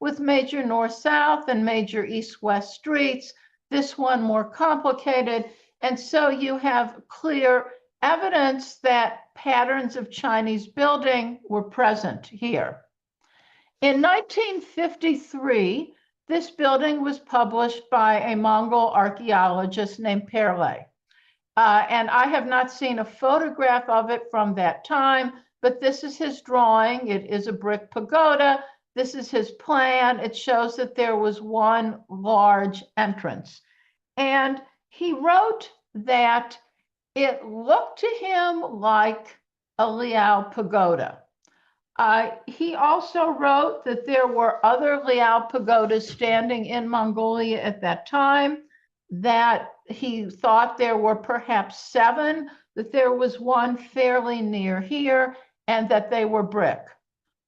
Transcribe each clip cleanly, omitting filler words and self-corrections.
with major north-south and major east-west streets. This one more complicated. And so you have clear evidence that patterns of Chinese building were present here. In 1953, this building was published by a Mongol archaeologist named Perle. And I have not seen a photograph of it from that time, but this is his drawing. It is a brick pagoda. This is his plan. It shows that there was one large entrance. And he wrote that it looked to him like a Liao pagoda. He also wrote that there were other Liao pagodas standing in Mongolia at that time, that he thought there were perhaps 7, that there was one fairly near here, and that they were brick.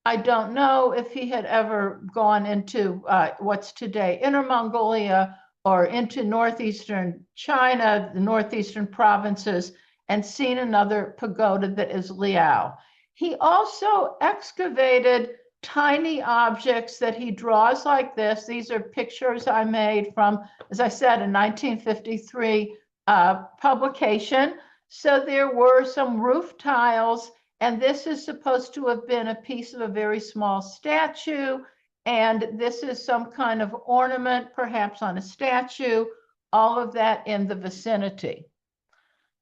I don't know if he had ever gone into what's today Inner Mongolia or into northeastern China, the northeastern provinces, and seen another pagoda that is Liao. He also excavated tiny objects that he draws like this. These are pictures I made from, as I said, a 1953 publication. So there were some roof tiles, and this is supposed to have been a piece of a very small statue. And this is some kind of ornament, perhaps on a statue, all of that in the vicinity.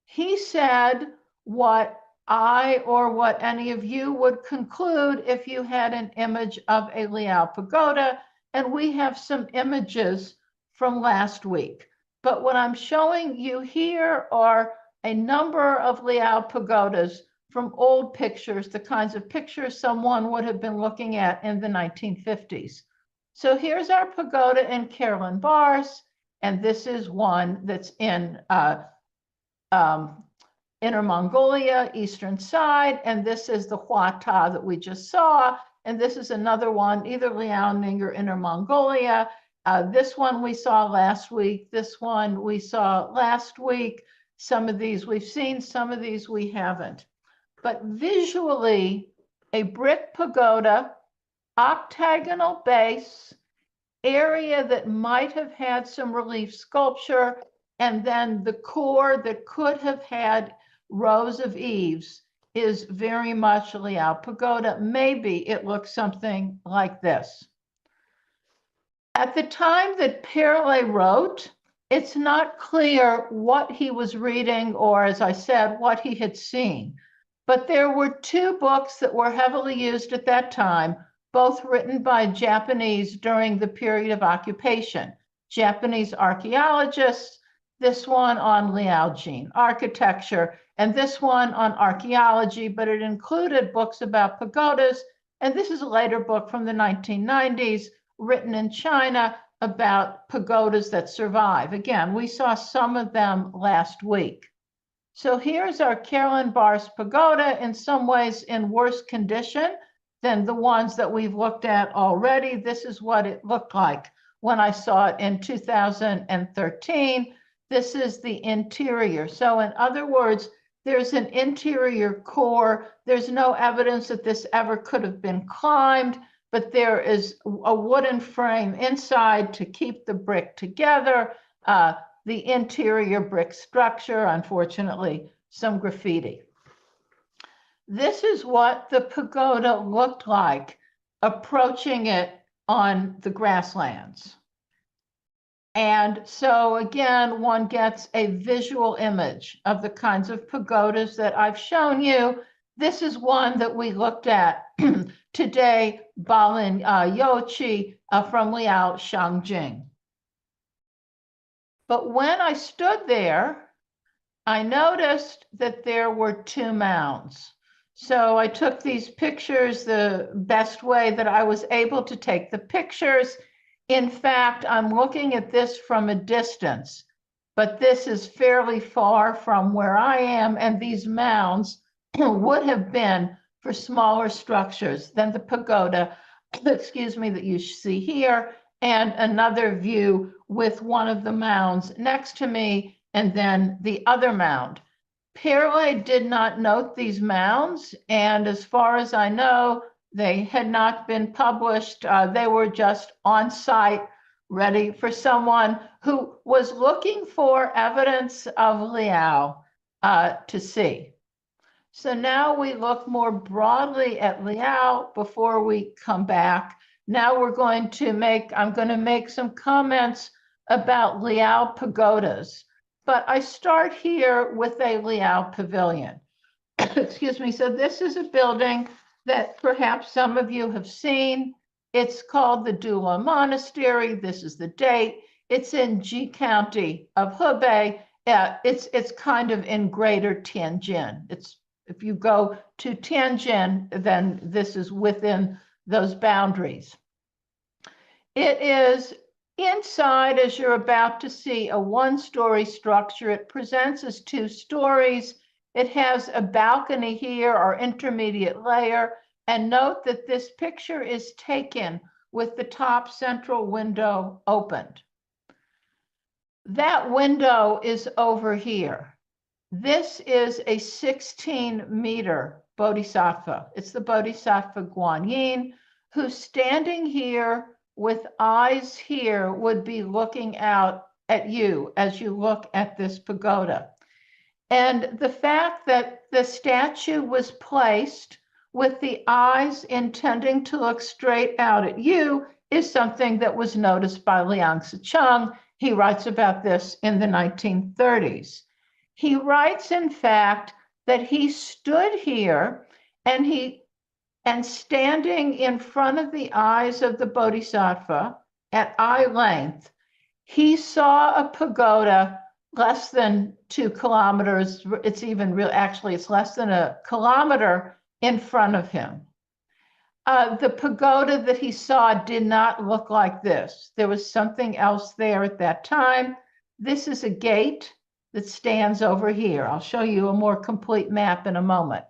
He said what I or what any of you would conclude if you had an image of a Liao pagoda, and we have some images from last week. But what I'm showing you here are a number of Liao pagodas from old pictures, the kinds of pictures someone would have been looking at in the 1950s. So here's our pagoda in Karalan Bars, and this is one that's in Inner Mongolia, eastern side, and this is the Huata that we just saw, and this is another one, either Liaoning or Inner Mongolia. This one we saw last week, this one we saw last week. Some of these we've seen, some of these we haven't. But visually, a brick pagoda, octagonal base, area that might have had some relief sculpture, and then the core that could have had rows of eaves is very much Liao pagoda. Maybe it looks something like this. At the time that Perle wrote, it's not clear what he was reading or, as I said, what he had seen. But there were 2 books that were heavily used at that time, both written by Japanese during the period of occupation. Japanese archaeologists, this one on Liaojin architecture, and this one on archaeology, but it included books about pagodas. And this is a later book from the 1990s, written in China about pagodas that survive. Again, we saw some of them last week. So here's our Karalan Bars pagoda, in some ways in worse condition than the ones that we've looked at already. This is what it looked like when I saw it in 2013. This is the interior. So in other words, there's an interior core. There's no evidence that this ever could have been climbed, but there is a wooden frame inside to keep the brick together. The interior brick structure, unfortunately, some graffiti. This is what the pagoda looked like approaching it on the grasslands. And so again, one gets a visual image of the kinds of pagodas that I've shown you. This is one that we looked at today, Balin Yochi from Liao Shangjing. But when I stood there, I noticed that there were 2 mounds. So I took these pictures the best way that I was able to take the pictures. In fact, I'm looking at this from a distance, but this is fairly far from where I am, and these mounds would have been for smaller structures than the pagoda, excuse me, that you see here, and another view with one of the mounds next to me, and then the other mound. Perle did not note these mounds, and as far as I know, They had not been published. They were just on site, ready for someone who was looking for evidence of Liao to see. So now we look more broadly at Liao before we come back. Now I'm going to make some comments about Liao pagodas, but I start here with a Liao pavilion. Excuse me. So this is a building that perhaps some of you have seen. It's called the Dula Monastery. This is the date. It's in Ji County of Hebei. It's kind of in Greater Tianjin. If you go to Tianjin, then this is within those boundaries. It is inside, as you're about to see, a one-story structure. It presents as 2 stories. It has a balcony here, or intermediate layer. And note that this picture is taken with the top central window opened. That window is over here. This is a 16-meter bodhisattva. It's the Bodhisattva Guanyin, who's standing here with eyes here, would be looking out at you as you look at this pagoda. And the fact that the statue was placed with the eyes intending to look straight out at you is something that was noticed by Liang Sicheng. He writes about this in the 1930s. He writes, in fact, that he stood here and standing in front of the eyes of the bodhisattva at eye length, he saw a pagoda less than 2 kilometers. It's even real, actually, it's less than 1 kilometer in front of him. The pagoda that he saw did not look like this. There was something else there at that time. This is a gate that stands over here. I'll show you a more complete map in a moment.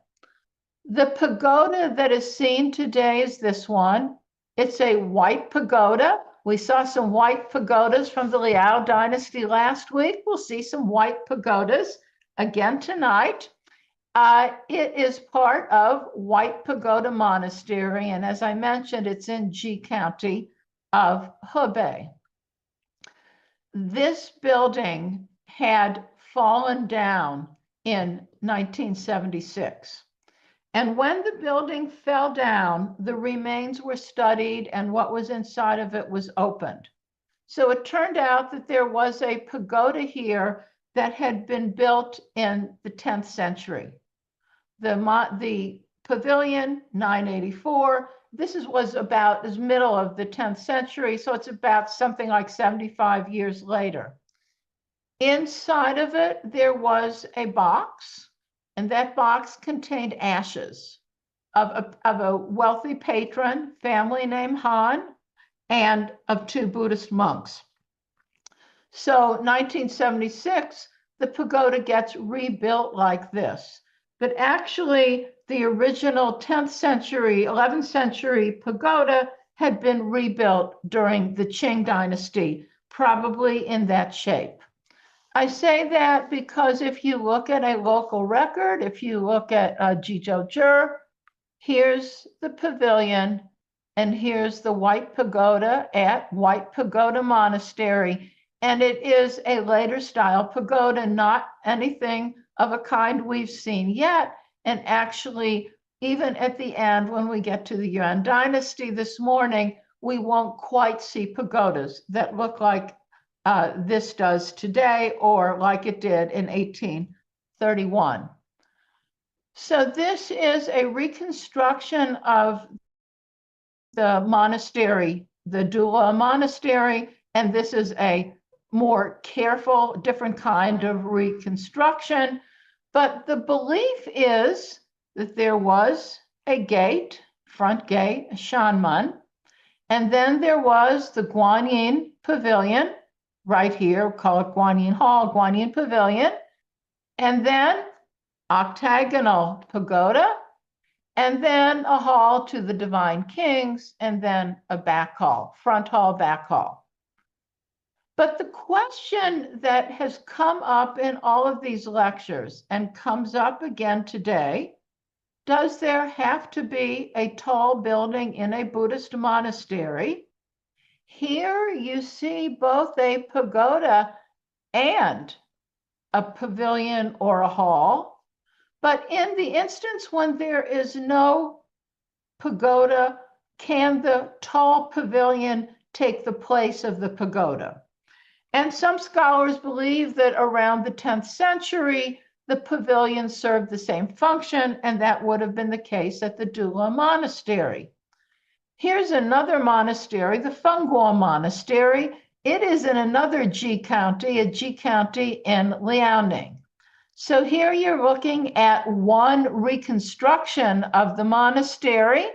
The pagoda that is seen today is this one. It's a white pagoda. We saw some white pagodas from the Liao dynasty last week. We'll see some white pagodas again tonight. It is part of White Pagoda Monastery, and as I mentioned, it's in Ji County of Hebei. This building had fallen down in 1976. And when the building fell down, the remains were studied and what was inside of it was opened. So it turned out that there was a pagoda here that had been built in the 10th century. The pavilion, 984, was about the middle of the 10th century, so it's about something like 75 years later. Inside of it, there was a box, and that box contained ashes of a wealthy patron, family named Han, and of 2 Buddhist monks. So 1976, the pagoda gets rebuilt like this. But actually, the original 10th century, 11th century pagoda had been rebuilt during the Qing dynasty, probably in that shape. I say that because if you look at a local record, if you look at Jizhou, here's the pavilion, and here's the White Pagoda at White Pagoda Monastery. And it is a later style pagoda, not anything of a kind we've seen yet. And actually, even at the end, when we get to the Yuan dynasty this morning, we won't quite see pagodas that look like this does today, or like it did in 1831. So this is a reconstruction of the monastery, the Dula Monastery, and this is a more careful, different kind of reconstruction. But the belief is that there was a gate, front gate, a Shanman, and then there was the Guanyin Pavilion, right here, call it Guanyin Hall, Guanyin Pavilion, and then octagonal pagoda, and then a hall to the Divine Kings, and then a back hall, front hall, back hall. But the question that has come up in all of these lectures and comes up again today Does there have to be a tall building in a Buddhist monastery? Here you see both a pagoda and a pavilion or a hall. But in the instance when there is no pagoda, can the tall pavilion take the place of the pagoda? And some scholars believe that around the 10th century, the pavilion served the same function, and that would have been the case at the Dula Monastery. Here's another monastery, the Fengguo Monastery. It is in another Ji county, a Ji county in Liaoning. So here you're looking at one reconstruction of the monastery.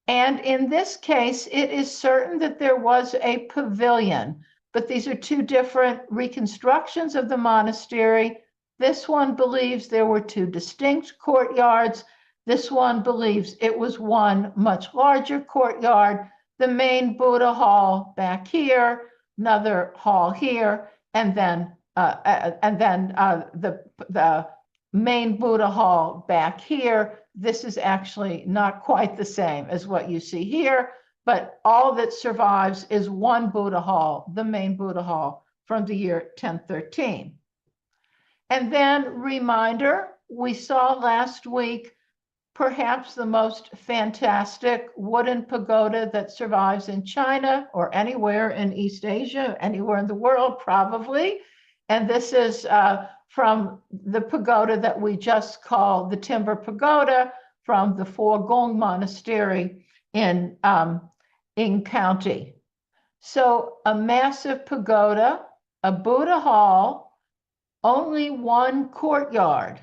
And in this case, it is certain that there was a pavilion, but these are two different reconstructions of the monastery. This one believes there were two distinct courtyards. This one believes it was one much larger courtyard, the main Buddha hall back here, another hall here, and then the main Buddha hall back here. This is actually not quite the same as what you see here, but all that survives is one Buddha hall, the main Buddha hall from the year 1013. And then reminder, we saw last week perhaps the most fantastic wooden pagoda that survives in China or anywhere in East Asia, anywhere in the world, probably. And this is from the pagoda that we just called the Timber Pagoda from the Four Gong Monastery in Ying County. So a massive pagoda, a Buddha hall, only one courtyard.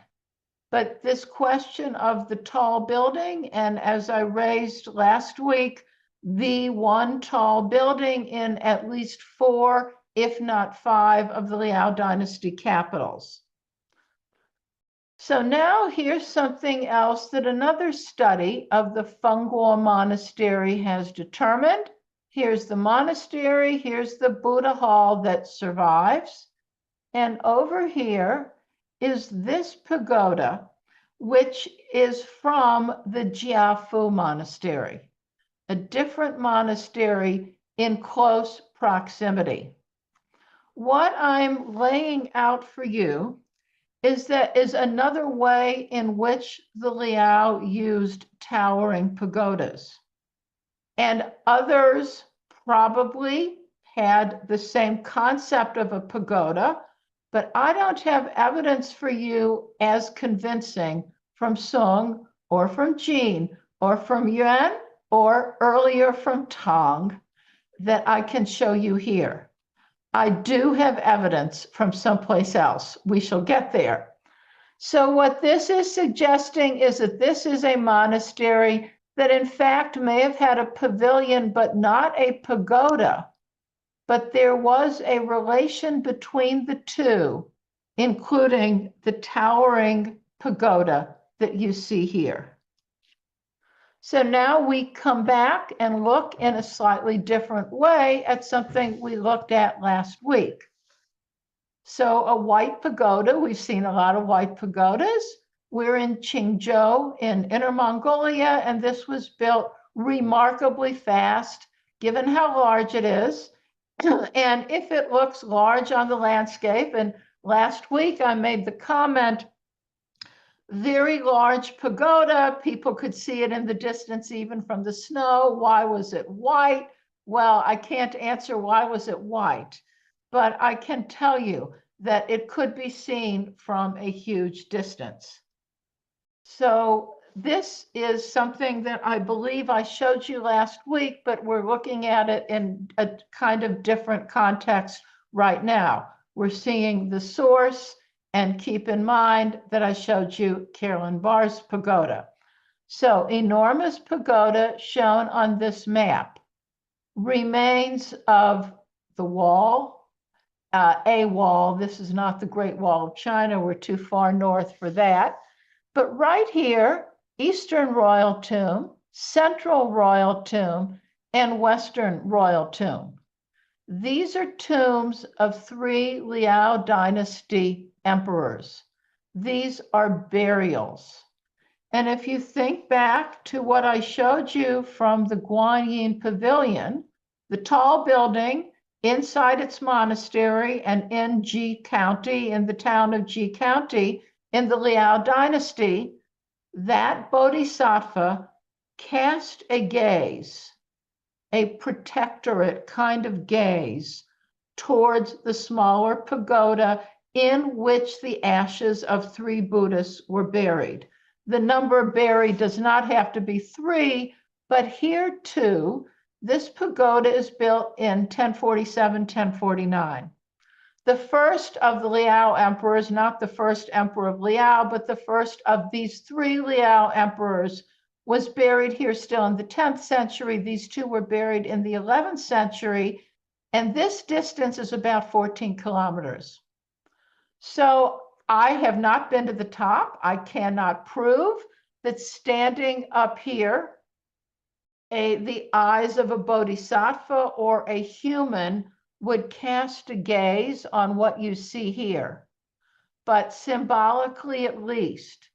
But this question of the tall building, and as I raised last week, the one tall building in at least 4, if not 5, of the Liao dynasty capitals. So now here's something else that another study of the Fengguo Monastery has determined. Here's the monastery, here's the Buddha hall that survives. And over here is this pagoda, which is from the Jiafu Monastery, a different monastery in close proximity. What I'm laying out for you is another way in which the Liao used towering pagodas. And others probably had the same concept of a pagoda, but I don't have evidence for you as convincing from Sung or from Jean or from Yuan or earlier from Tong that I can show you here. I do have evidence from someplace else. We shall get there. So what this is suggesting is that this is a monastery that in fact may have had a pavilion, but not a pagoda. But there was a relation between the two, including the towering pagoda that you see here. So now we come back and look in a slightly different way at something we looked at last week. So a white pagoda, we've seen a lot of white pagodas. We're in Qingzhou in Inner Mongolia, and this was built remarkably fast, given how large it is. And if it looks large on the landscape, and last week I made the comment, very large pagoda, people could see it in the distance even from the snow. Why was it white? Well, I can't answer why was it white, but I can tell you that it could be seen from a huge distance. So this is something that I believe I showed you last week, but we're looking at it in a kind of different context right now. We're seeing the source, and keep in mind that I showed you Carolyn Barr's pagoda. So enormous pagoda shown on this map. Remains of the wall, a wall. This is not the Great Wall of China. We're too far north for that. But right here, Eastern Royal Tomb, Central Royal Tomb, and Western Royal Tomb. These are tombs of 3 Liao dynasty emperors. These are burials. And if you think back to what I showed you from the Guanyin Pavilion, the tall building inside its monastery and in Ji County, in the town of Ji County, in the Liao dynasty, that bodhisattva cast a gaze, a protectorate kind of gaze, towards the smaller pagoda in which the ashes of 3 Buddhists were buried. The number buried does not have to be 3, but here too, this pagoda is built in 1047, 1049. The first of the Liao emperors, not the first emperor of Liao, but the first of these 3 Liao emperors, was buried here still in the 10th century. These 2 were buried in the 11th century, and this distance is about 14 kilometers. So I have not been to the top. I cannot prove that standing up here, the eyes of a bodhisattva or a human would cast a gaze on what you see here. But symbolically, at least,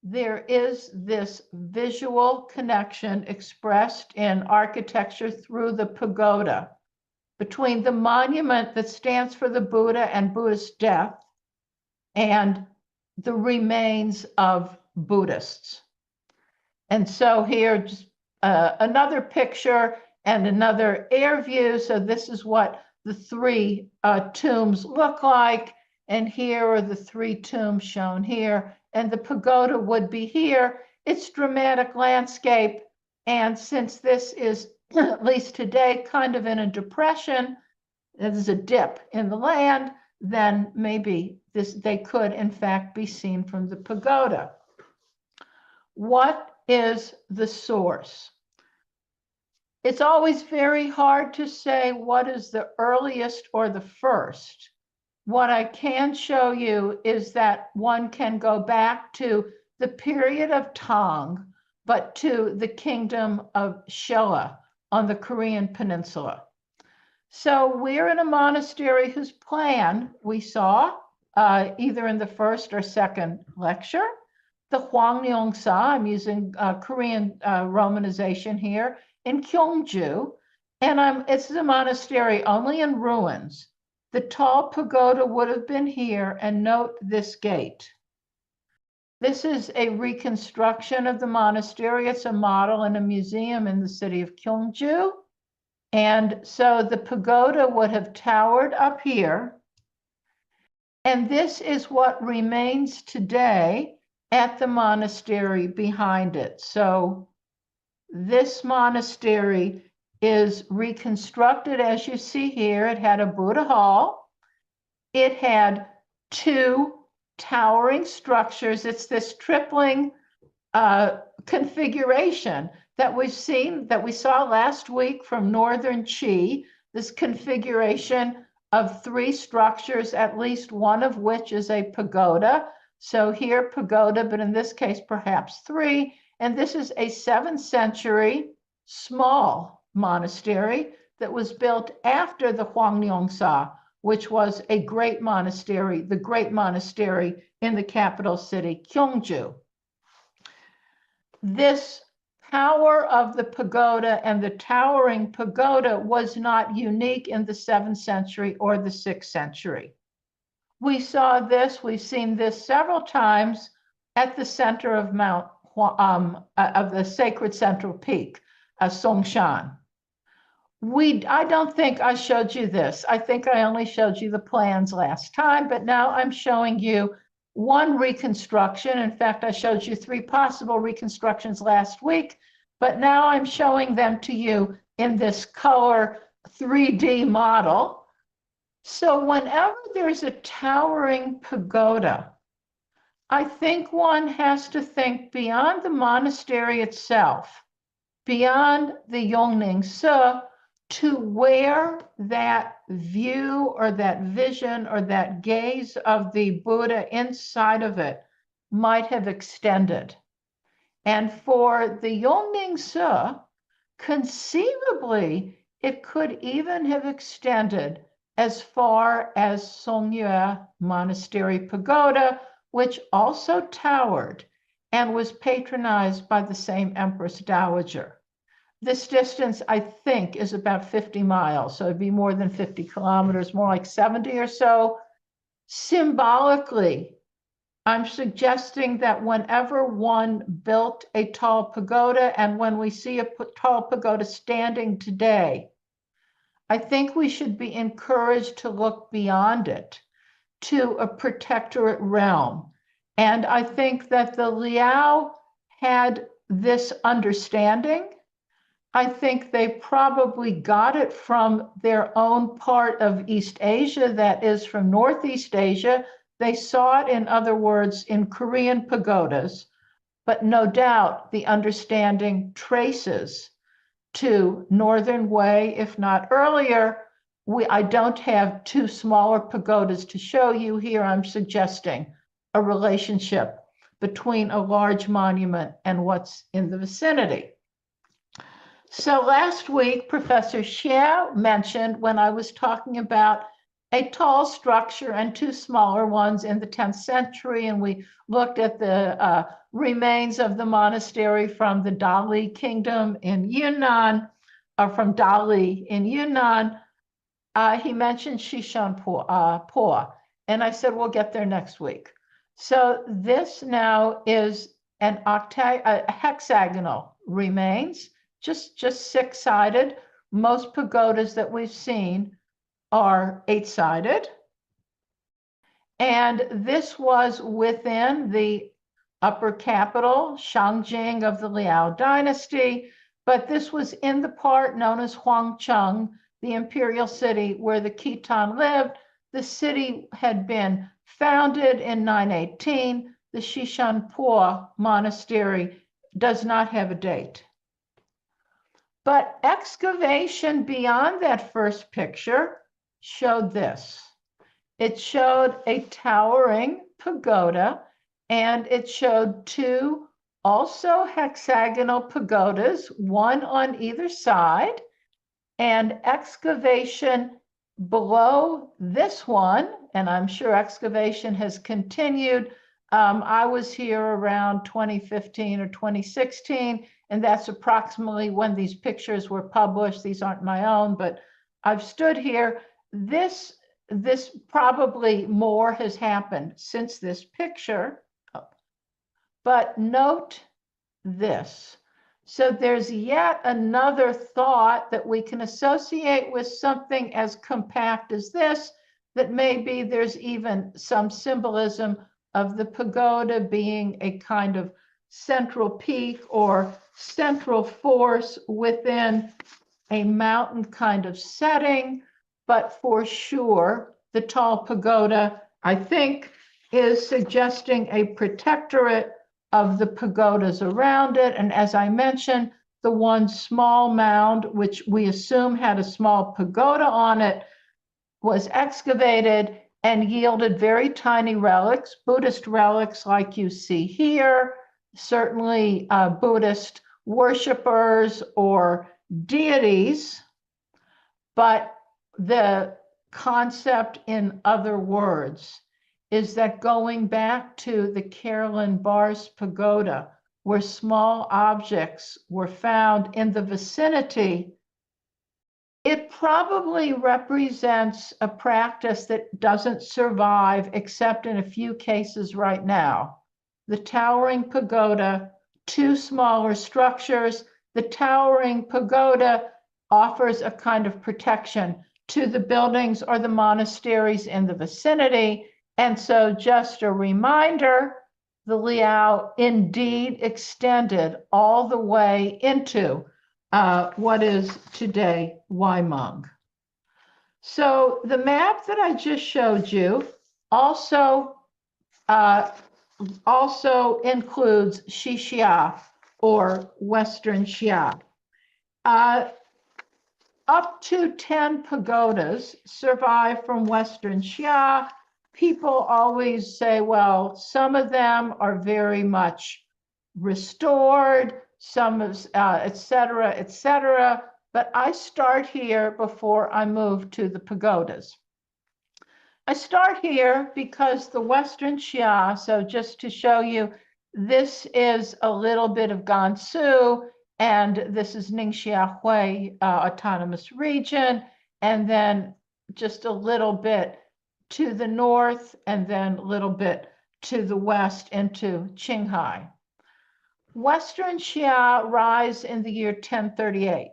there is this visual connection expressed in architecture through the pagoda between the monument that stands for the Buddha and Buddhist death and the remains of Buddhists. And so here, just another picture and another air view. So this is what the 3 tombs look like. And here are the 3 tombs shown here. And the pagoda would be here. It's dramatic landscape. And since this is, at least today, kind of in a depression, there's a dip in the land, then maybe they could in fact be seen from the pagoda. What is the source? It's always very hard to say what is the earliest or the first. What I can show you is that one can go back to the period of Tang, but to the kingdom of Showa on the Korean peninsula. So we're in a monastery whose plan we saw either in the first or second lecture. The Hwangryongsa, I'm using Korean romanization here, in Gyeongju, and it's a monastery only in ruins. The tall pagoda would have been here, and note this gate. This is a reconstruction of the monastery. It's a model in a museum in the city of Gyeongju. And so the pagoda would have towered up here. And this is what remains today at the monastery behind it. So this monastery is reconstructed as you see here. It had a Buddha hall. It had 2 towering structures. It's this tripling configuration that we saw last week from Northern Chi, this configuration of 3 structures, at least one of which is a pagoda. So here pagoda, but in this case, perhaps 3. And this is a 7th century small monastery that was built after the Hwangryongsa, which was a great monastery, the great monastery in the capital city, Gyeongju. This power of the pagoda and the towering pagoda was not unique in the 7th century or the 6th century. We saw this, we've seen this several times at the center of of the sacred central peak, Songshan. I don't think I showed you this. I think I only showed you the plans last time, but now I'm showing you one reconstruction. In fact, I showed you 3 possible reconstructions last week, but now I'm showing them to you in this color 3D model. So whenever there's a towering pagoda, I think one has to think beyond the monastery itself, beyond the Yongning-se, to where that view or that vision or that gaze of the Buddha inside of it might have extended. And for the Yongning-se, conceivably, it could even have extended as far as Songyue Monastery Pagoda, which also towered. and was patronized by the same Empress Dowager. This distance, I think, is about 50 miles, so it'd be more than 50 kilometers, more like 70 or so. Symbolically, I'm suggesting that whenever one built a tall pagoda, and when we see a tall pagoda standing today, I think we should be encouraged to look beyond it to a protectorate realm. And I think that the Liao had this understanding. I think they probably got it from their own part of East Asia, that is from Northeast Asia. They saw it, in other words, in Korean pagodas, but no doubt the understanding traces to Northern Wei, if not earlier. I don't have two smaller pagodas to show you here. I'm suggesting a relationship between a large monument and what's in the vicinity. So last week, Professor Xie mentioned, when I was talking about a tall structure and two smaller ones in the 10th century, and we looked at the remains of the monastery from the Dali kingdom in Yunnan, or from Dali in Yunnan, he mentioned Shishan-po, and I said, we'll get there next week. So this now is an hexagonal remains, just six-sided. Most pagodas that we've seen are eight-sided. And this was within the upper capital, Shangjing of the Liao dynasty, but this was in the part known as Huangcheng, the imperial city where the Khitan lived. The city had been founded in 918. The Shishan-po monastery does not have a date. But excavation beyond that first picture showed this. It showed a towering pagoda, and it showed two also hexagonal pagodas, one on either side, and excavation below this one, and I'm sure excavation has continued. I was here around 2015 or 2016, and that's approximately when these pictures were published. These aren't my own, but I've stood here. This probably more has happened since this picture, but note this. So there's yet another thought that we can associate with something as compact as this, that maybe there's even some symbolism of the pagoda being a kind of central peak or central force within a mountain kind of setting. But for sure, the tall pagoda, I think, is suggesting a protectorate of the pagodas around it. And as I mentioned, the one small mound, which we assume had a small pagoda on it, was excavated and yielded very tiny relics, Buddhist relics like you see here, certainly Buddhist worshipers or deities. But the concept, in other words, is that going back to the Carolyn Bars Pagoda, where small objects were found in the vicinity, it probably represents a practice that doesn't survive except in a few cases right now. The towering pagoda, two smaller structures. The towering pagoda offers a kind of protection to the buildings or the monasteries in the vicinity. And so just a reminder, the Liao indeed extended all the way into what is today Weimang. So the map that I just showed you also includes Xixia, or Western Xia. Up to 10 pagodas survive from Western Xia. People always say, well, some of them are very much restored, some of, et cetera, but I start here before I move to the pagodas. I start here because the Western Xia, so just to show you, this is a little bit of Gansu, and this is Ningxia Hui Autonomous Region, and then just a little bit to the north, and then a little bit to the west into Qinghai. Western Xia rise in the year 1038.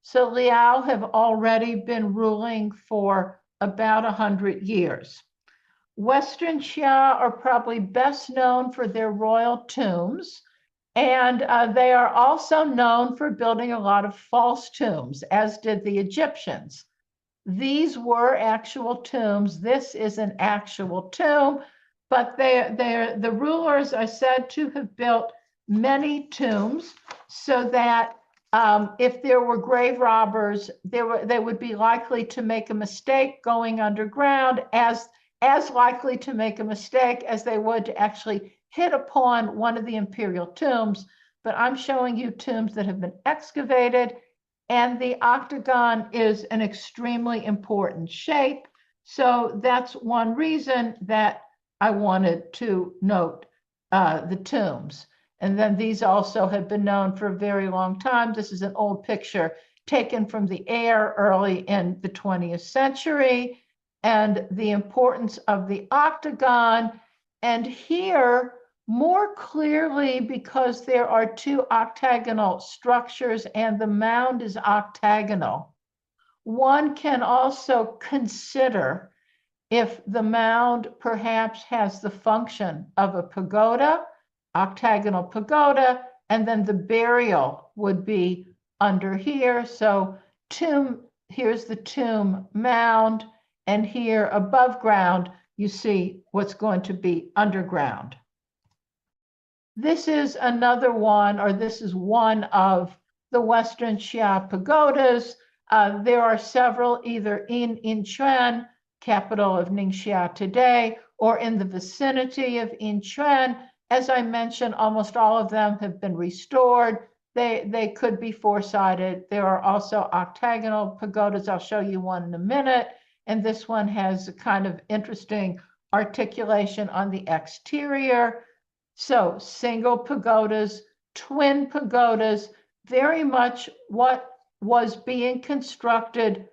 So Liao have already been ruling for about 100 years. Western Xia are probably best known for their royal tombs, and they are also known for building a lot of false tombs, as did the Egyptians. These were actual tombs. This is an actual tomb, but the rulers are said to have built many tombs so that if there were grave robbers, they would be likely to make a mistake going underground, as likely to make a mistake as they would to actually hit upon one of the imperial tombs. But I'm showing you tombs that have been excavated, and the octagon is an extremely important shape. So that's one reason that I wanted to note the tombs. And then these also have been known for a very long time. This is an old picture taken from the air early in the 20th century, and the importance of the octagon. And here, more clearly, because there are two octagonal structures and the mound is octagonal, one can also consider if the mound perhaps has the function of a pagoda, octagonal pagoda, and then the burial would be under here. So tomb, here's the tomb mound, and here above ground, you see what's going to be underground. This is another one, or this is one of the Western Xia pagodas. There are several either in Incheon, capital of Ningxia today, or in the vicinity of Incheon. As I mentioned, almost all of them have been restored. They could be four-sided. There are also octagonal pagodas. I'll show you one in a minute. And this one has a kind of interesting articulation on the exterior. So single pagodas, twin pagodas, very much what was being constructed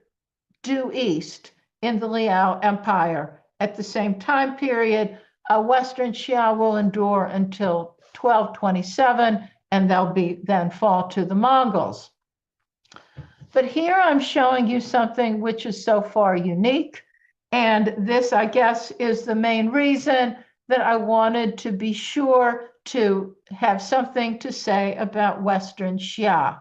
due east in the Liao Empire. At the same time period, Western Xia will endure until 1227, and they'll be then fall to the Mongols. But here I'm showing you something which is so far unique. And this, I guess, is the main reason that I wanted to be sure to have something to say about Western Xia.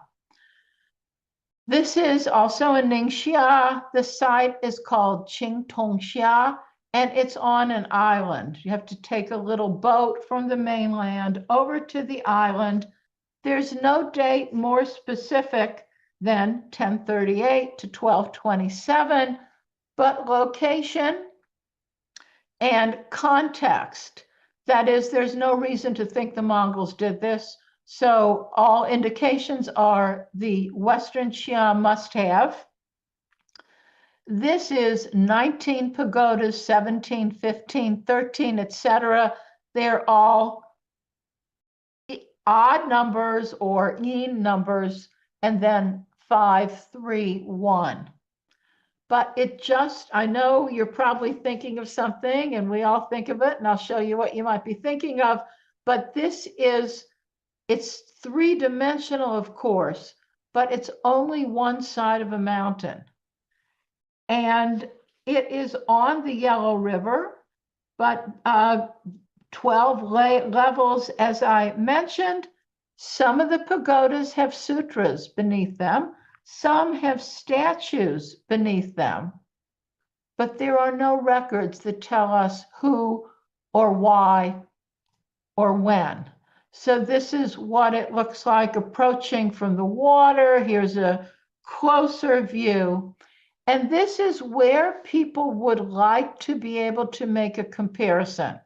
This is also in Ningxia. The site is called Qingtongxia, and it's on an island. You have to take a little boat from the mainland over to the island. There's no date more specific than 1038 to 1227, but location and context. That is, there's no reason to think the Mongols did this. So all indications are the Western Xia must have. This is 19 pagodas, 17, 15, 13, etc. They're all odd numbers or yin numbers, and then 5, 3, 1. But it just, I know you're probably thinking of something, and we all think of it, and I'll show you what you might be thinking of. But this is, it's three-dimensional, of course, but it's only one side of a mountain. And it is on the Yellow River, but 12 levels, as I mentioned. Some of the pagodas have sutras beneath them. Some have statues beneath them, but there are no records that tell us who or why or when. So this is what it looks like approaching from the water. Here's a closer view. And this is where people would like to be able to make a comparison.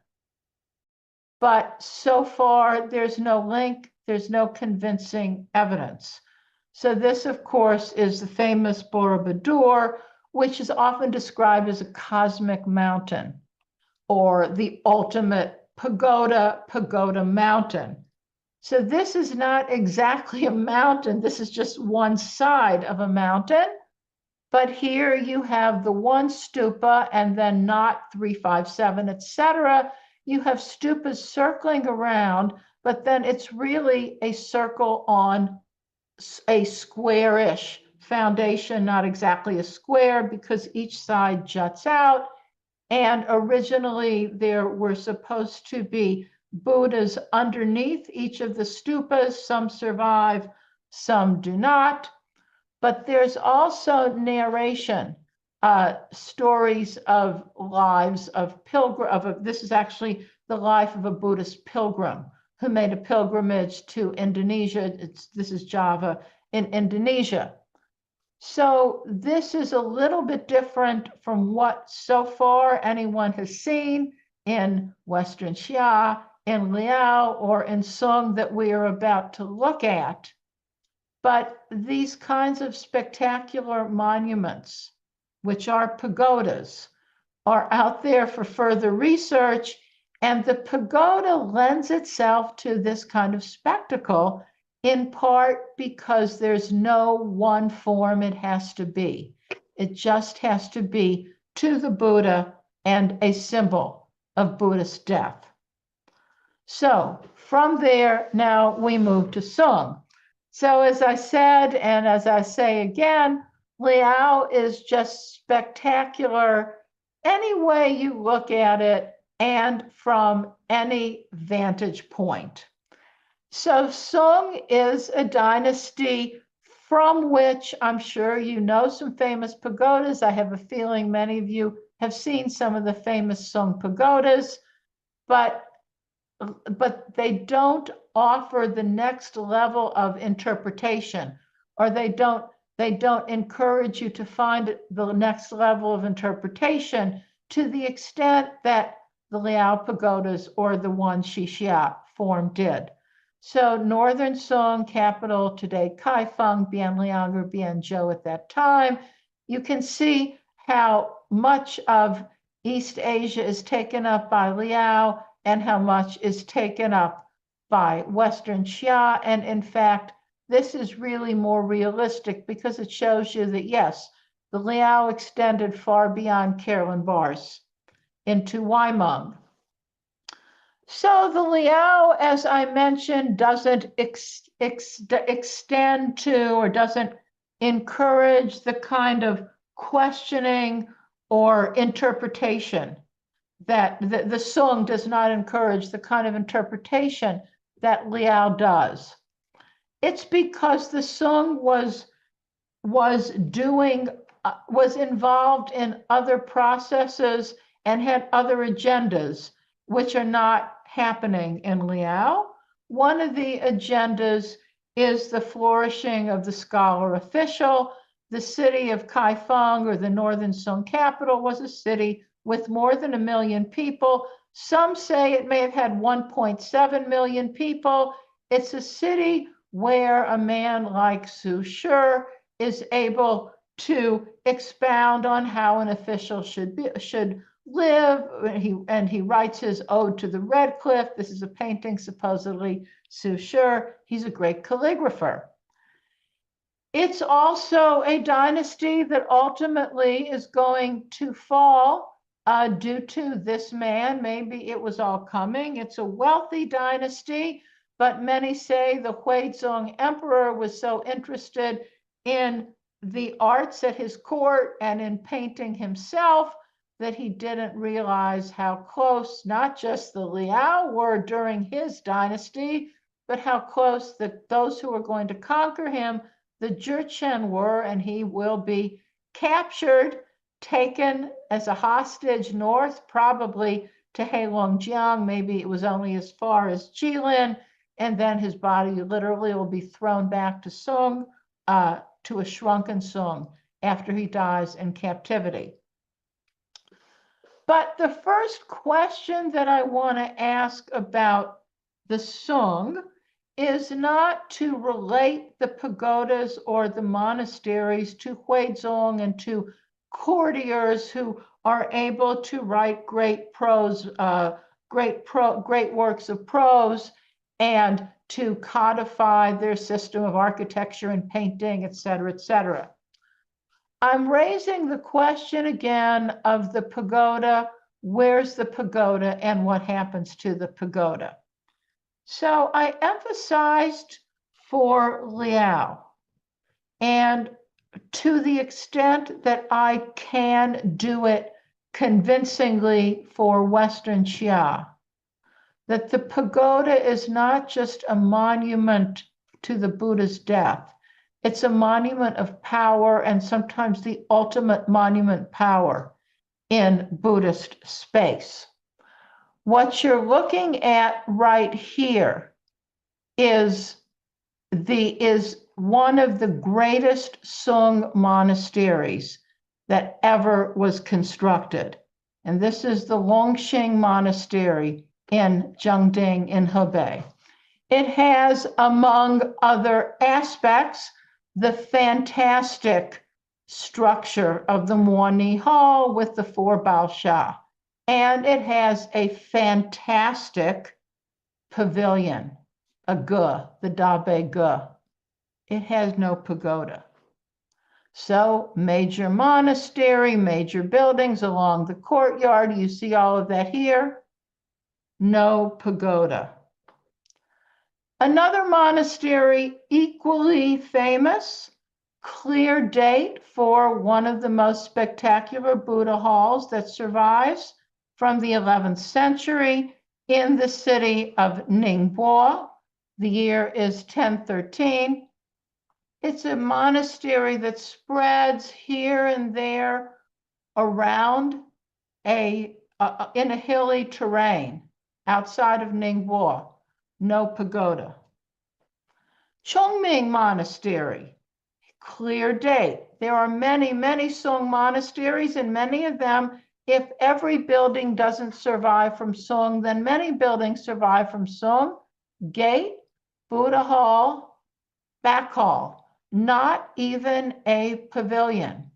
But so far, there's no link, there's no convincing evidence. So this, of course, is the famous Borobudur, which is often described as a cosmic mountain or the ultimate pagoda mountain. So this is not exactly a mountain. This is just one side of a mountain. But here you have the one stupa and then not 3, 5, 7, etc. You have stupas circling around, but then it's really a circle on a squarish foundation, not exactly a square because each side juts out. And originally there were supposed to be Buddhas underneath each of the stupas. Some survive, some do not. But there's also narration, stories of lives of pilgrim. This is actually the life of a Buddhist pilgrim who made a pilgrimage to Indonesia. This is Java in Indonesia. So this is a little bit different from what so far anyone has seen in Western Xia, in Liao, or in Sung that we are about to look at. But these kinds of spectacular monuments, which are pagodas, are out there for further research. And the pagoda lends itself to this kind of spectacle, in part because there's no one form it has to be. It just has to be to the Buddha and a symbol of Buddhist death. So from there, now we move to Sung. So as I said, and as I say again, Liao is just spectacular any way you look at it and from any vantage point. So Sung is a dynasty from which I'm sure you know some famous pagodas. I have a feeling many of you have seen some of the famous Sung pagodas, but they don't offer the next level of interpretation, or they don't encourage you to find the next level of interpretation to the extent that the Liao pagodas or the one Xixia form did. So Northern Song, capital today Kaifeng, Bianliang or Bianzhou at that time, you can see how much of East Asia is taken up by Liao and how much is taken up by Western Xia. And in fact, this is really more realistic because it shows you that, yes, the Liao extended far beyond Carolyn Bars into Weimang. So the Liao, as I mentioned, doesn't extend to or doesn't encourage the kind of questioning or interpretation that the Sung does not encourage the kind of interpretation that Liao does. It's because the Sung was involved in other processes and had other agendas, which are not happening in Liao. One of the agendas is the flourishing of the scholar official. The city of Kaifeng, or the Northern Sung capital, was a city with more than 1 million people. Some say it may have had 1.7 million people. It's a city where a man like Su Shi is able to expound on how an official should live. He writes his Ode to the Red Cliff. This is a painting supposedly Su Shi. He's a great calligrapher. It's also a dynasty that ultimately is going to fall due to this man. Maybe it was all coming. It's a wealthy dynasty, but many say the Huizong emperor was so interested in the arts at his court and in painting himself that he didn't realize how close not just the Liao were during his dynasty, but how close those who were going to conquer him, the Jurchen, were, and he will be captured, taken as a hostage north, probably to Heilongjiang. Maybe it was only as far as Jilin, and then his body literally will be thrown back to Sung, to a shrunken Sung, after he dies in captivity. But the first question that I want to ask about the Sung is not to relate the pagodas or the monasteries to Huizong and to courtiers who are able to write great prose great works of prose and to codify their system of architecture and painting, et cetera, et cetera. I'm raising the question again of the pagoda. Where's the pagoda and what happens to the pagoda? So I emphasized for Liao, and to the extent that I can do it convincingly for Western Xia, that the pagoda is not just a monument to the Buddha's death. It's a monument of power and sometimes the ultimate monument power in Buddhist space. What you're looking at right here is one of the greatest Sung monasteries that ever was constructed. And this is the Longxing Monastery in Jiangding in Hebei. It has, among other aspects, the fantastic structure of the Mourni Hall with the 4 baosha. And it has a fantastic pavilion, a ge, the Dabe ge. It has no pagoda. So major monastery, major buildings along the courtyard. You see all of that here. No pagoda. Another monastery equally famous, clear date for one of the most spectacular Buddha halls that survives from the 11th century in the city of Ningbo. The year is 1013. It's a monastery that spreads here and there around in a hilly terrain outside of Ningbo. No pagoda. Chongming Monastery, clear date. There are many, many Sung monasteries, and many of them, if every building doesn't survive from Sung, then many buildings survive from Sung. Gate, Buddha Hall, back hall, not even a pavilion.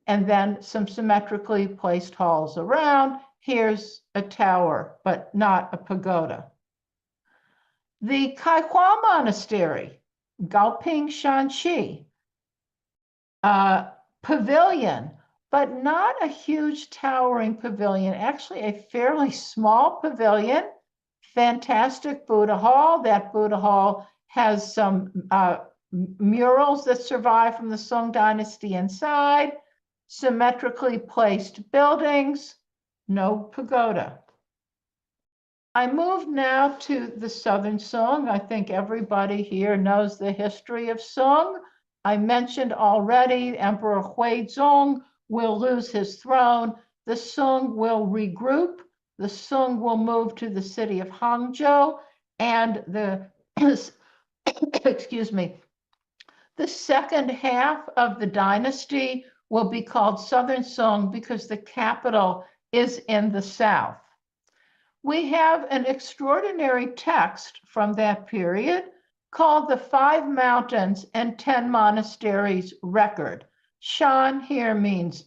And then some symmetrically placed halls around. Here's a tower, but not a pagoda. The Kaihua Monastery, Gaoping Shanxi, pavilion, but not a huge towering pavilion, actually a fairly small pavilion, fantastic Buddha Hall. That Buddha Hall has some murals that survive from the Song Dynasty inside, symmetrically placed buildings, no pagoda. I move now to the Southern Song. I think everybody here knows the history of Song. I mentioned already Emperor Huizong will lose his throne. The Song will regroup. The Song will move to the city of Hangzhou, and excuse me, the second half of the dynasty will be called Southern Song because the capital is in the south. We have an extraordinary text from that period called the 5 Mountains and 10 Monasteries Record. Shan here means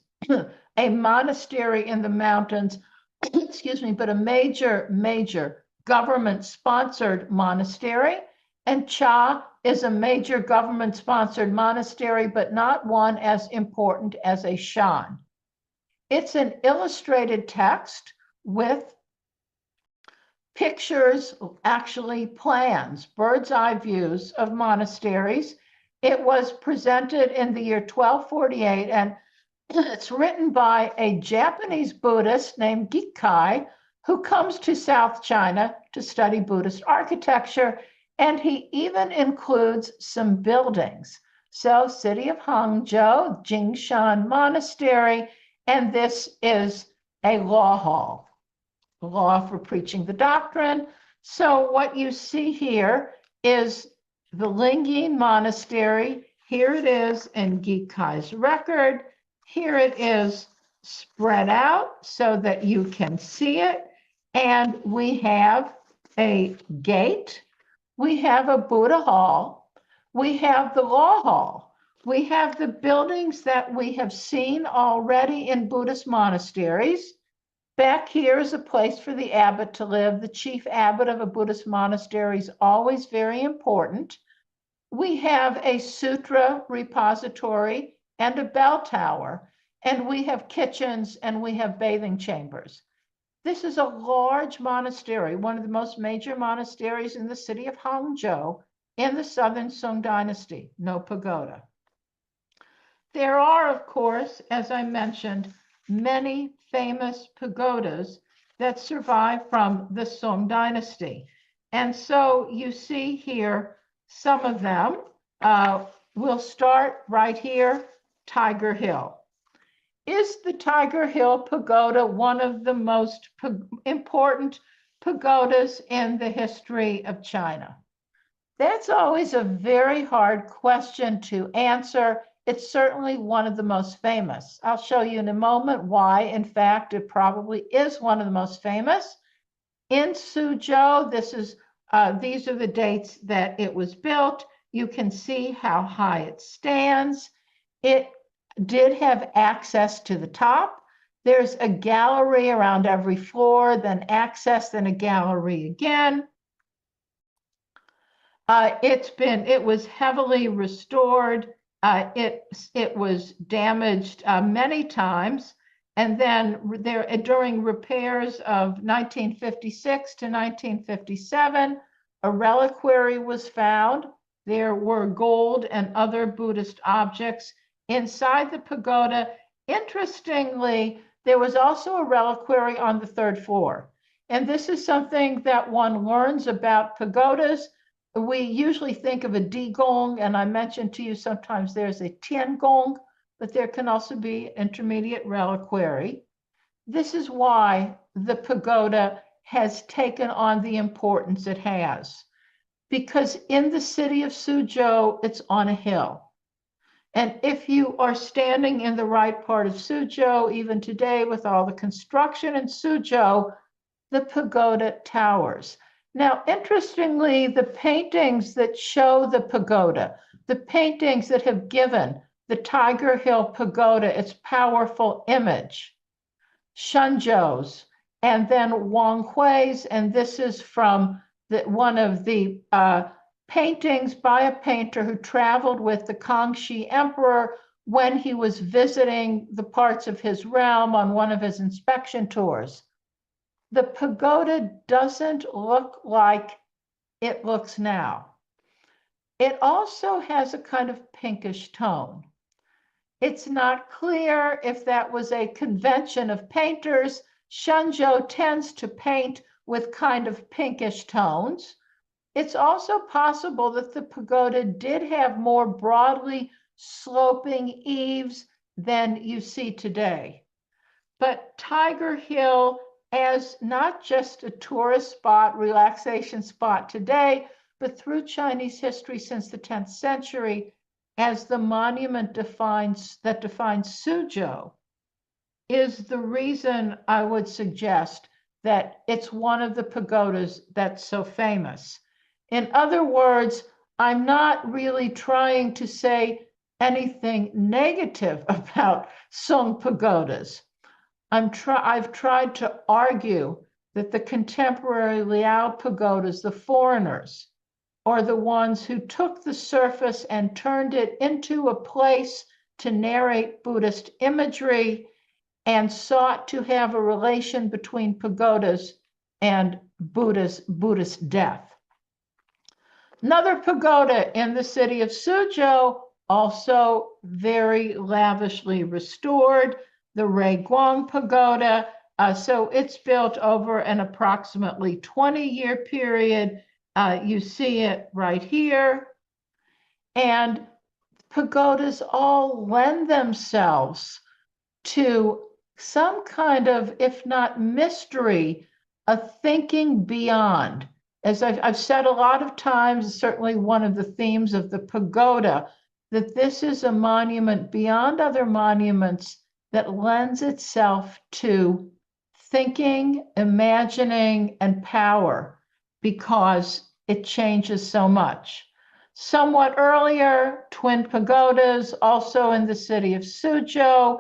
a monastery in the mountains, excuse me, but a major government-sponsored monastery. And Cha is a major government-sponsored monastery, but not one as important as a Shan. It's an illustrated text with pictures, actually plans, bird's eye views of monasteries. It was presented in the year 1248, and it's written by a Japanese Buddhist named Gikai, who comes to South China to study Buddhist architecture, and he even includes some buildings. So, city of Hangzhou, Jingshan Monastery, and this is a law hall. Law for preaching the doctrine. So what you see here is the Lingyin Monastery. Here it is in Gikai's record. Here it is spread out so that you can see it. And we have a gate. We have a Buddha hall. We have the law hall. We have the buildings that we have seen already in Buddhist monasteries. Back here is a place for the abbot to live. The chief abbot of a Buddhist monastery is always very important. We have a sutra repository and a bell tower, and we have kitchens and we have bathing chambers. This is a large monastery, one of the most major monasteries in the city of Hangzhou in the southern Song dynasty, no pagoda. There are, of course, as I mentioned, many famous pagodas that survive from the Song dynasty. And so you see here some of them. We'll start right here, Tiger Hill. Is the Tiger Hill Pagoda one of the most important pagodas in the history of China? That's always a very hard question to answer. It's certainly one of the most famous. I'll show you in a moment why, in fact, it probably is one of the most famous. In Suzhou, these are the dates that it was built. You can see how high it stands. It did have access to the top. There's a gallery around every floor, then access, then a gallery again. It was heavily restored. It was damaged many times. And then during repairs of 1956 to 1957, a reliquary was found. There were gold and other Buddhist objects inside the pagoda. Interestingly, there was also a reliquary on the third floor. And this is something that one learns about pagodas. We usually think of a digong, and I mentioned to you sometimes there's a tiangong, but there can also be intermediate reliquary. This is why the pagoda has taken on the importance it has, because in the city of Suzhou, it's on a hill. And if you are standing in the right part of Suzhou, even today with all the construction in Suzhou, the pagoda towers. Now, interestingly, the paintings that show the pagoda, the paintings that have given the Tiger Hill Pagoda its powerful image, Shenzhou's, and then Wang Hui's, and this is from one of the paintings by a painter who traveled with the Kangxi Emperor when he was visiting the parts of his realm on one of his inspection tours. The pagoda doesn't look like it looks now. It also has a kind of pinkish tone. It's not clear if that was a convention of painters. Shenzhou tends to paint with kind of pinkish tones. It's also possible that the pagoda did have more broadly sloping eaves than you see today. But Tiger Hill, as not just a tourist spot, relaxation spot today, but through Chinese history since the 10th century, as the monument that defines Suzhou, is the reason I would suggest that it's one of the pagodas that's so famous. In other words, I'm not really trying to say anything negative about Song pagodas. I've tried to argue that the contemporary Liao pagodas, the foreigners, are the ones who took the surface and turned it into a place to narrate Buddhist imagery and sought to have a relation between pagodas and Buddhist death. Another pagoda in the city of Suzhou, also very lavishly restored, the Ruiguang Pagoda. So it's built over an approximately 20-year period. You see it right here. And pagodas all lend themselves to some kind of, if not mystery, a thinking beyond. As I've said a lot of times, certainly one of the themes of the pagoda, that this is a monument beyond other monuments that lends itself to thinking, imagining, and power because it changes so much. Somewhat earlier, twin pagodas, also in the city of Suzhou.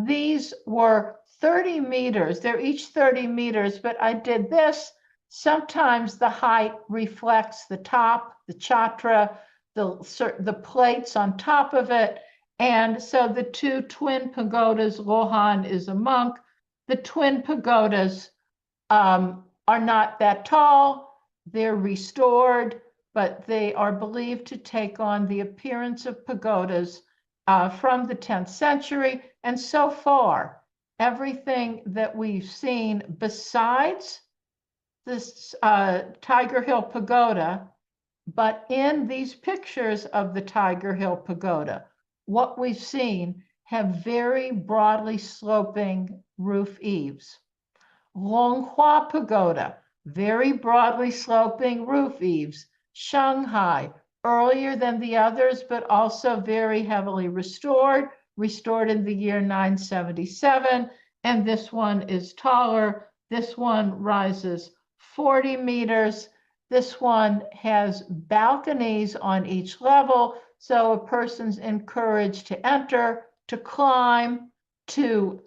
These were 30 meters. They're each 30 meters, but I did this. Sometimes the height reflects the top, the chatra, the plates on top of it. And so the two twin pagodas, Lohan is a monk. The twin pagodas are not that tall. They're restored, but they are believed to take on the appearance of pagodas from the 10th century. And so far, everything that we've seen besides this Tiger Hill Pagoda, but in these pictures of the Tiger Hill Pagoda, what we've seen have very broadly sloping roof eaves. Longhua Pagoda, very broadly sloping roof eaves. Shanghai, earlier than the others, but also very heavily restored in the year 977. And this one is taller. This one rises 40 meters. This one has balconies on each level. So a person's encouraged to enter, to climb, to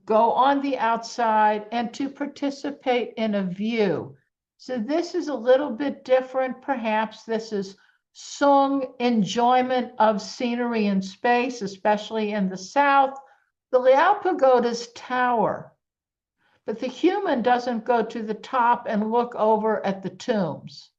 go on the outside, and to participate in a view. So this is a little bit different. Perhaps this is Sung enjoyment of scenery and space, especially in the south. The Liao Pagoda's tower, but the human doesn't go to the top and look over at the tombs.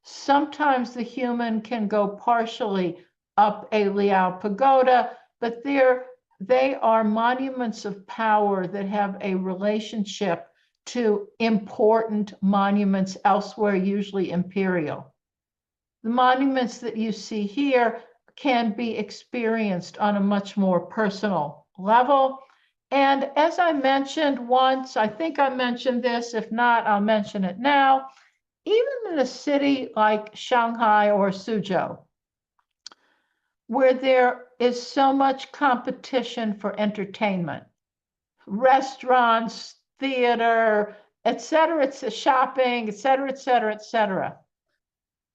Sometimes the human can go partially up a Liao Pagoda, but they are monuments of power that have a relationship to important monuments elsewhere, usually imperial. The monuments that you see here can be experienced on a much more personal level. And as I mentioned once, I think I mentioned this, if not, I'll mention it now. Even in a city like Shanghai or Suzhou, where there is so much competition for entertainment, restaurants, theater, et cetera, it's shopping, et cetera, et cetera, et cetera.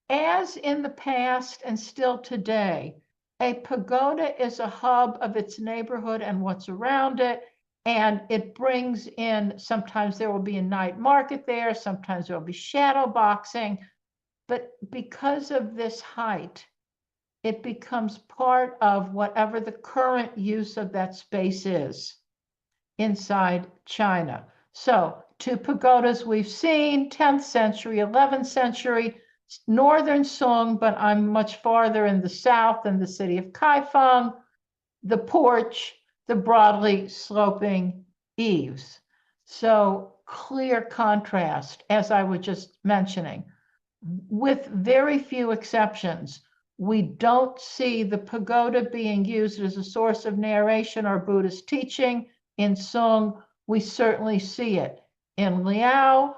As in the past and still today, a pagoda is a hub of its neighborhood and what's around it. And it brings in, sometimes there will be a night market there, sometimes there will be shadow boxing. But because of this height, it becomes part of whatever the current use of that space is inside China. So 2 pagodas we've seen, 10th century, 11th century, northern Song, but I'm much farther in the south in the city of Kaifeng, the porch, the broadly sloping eaves. So clear contrast, as I was just mentioning. With very few exceptions, we don't see the pagoda being used as a source of narration or Buddhist teaching. In Song, we certainly see it. In Liao,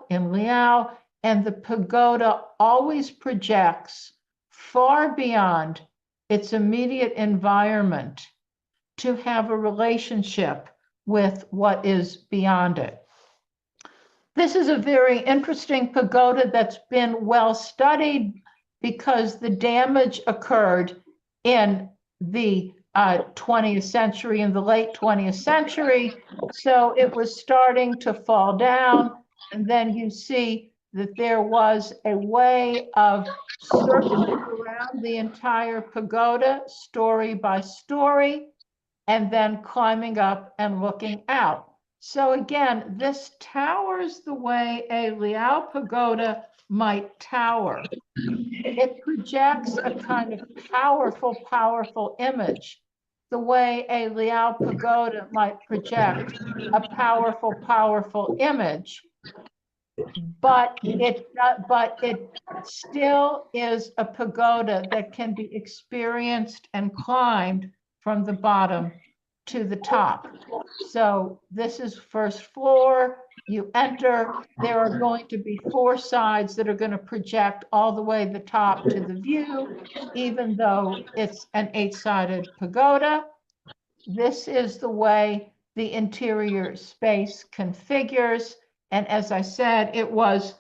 and the pagoda always projects far beyond its immediate environment to have a relationship with what is beyond it. This is a very interesting pagoda that's been well studied because the damage occurred in the 20th century, in the late 20th century. So it was starting to fall down. And then you see that there was a way of circling around the entire pagoda, story by story, and then climbing up and looking out. So again, this towers the way a Liao pagoda might tower. It projects a kind of powerful image, the way a Liao pagoda might project a powerful image. But it still is a pagoda that can be experienced and climbed from the bottom to the top. So this is first floor. You enter, there are going to be 4 sides that are going to project all the way the top to the view, even though it's an 8-sided pagoda. This is the way the interior space configures. And as I said, it was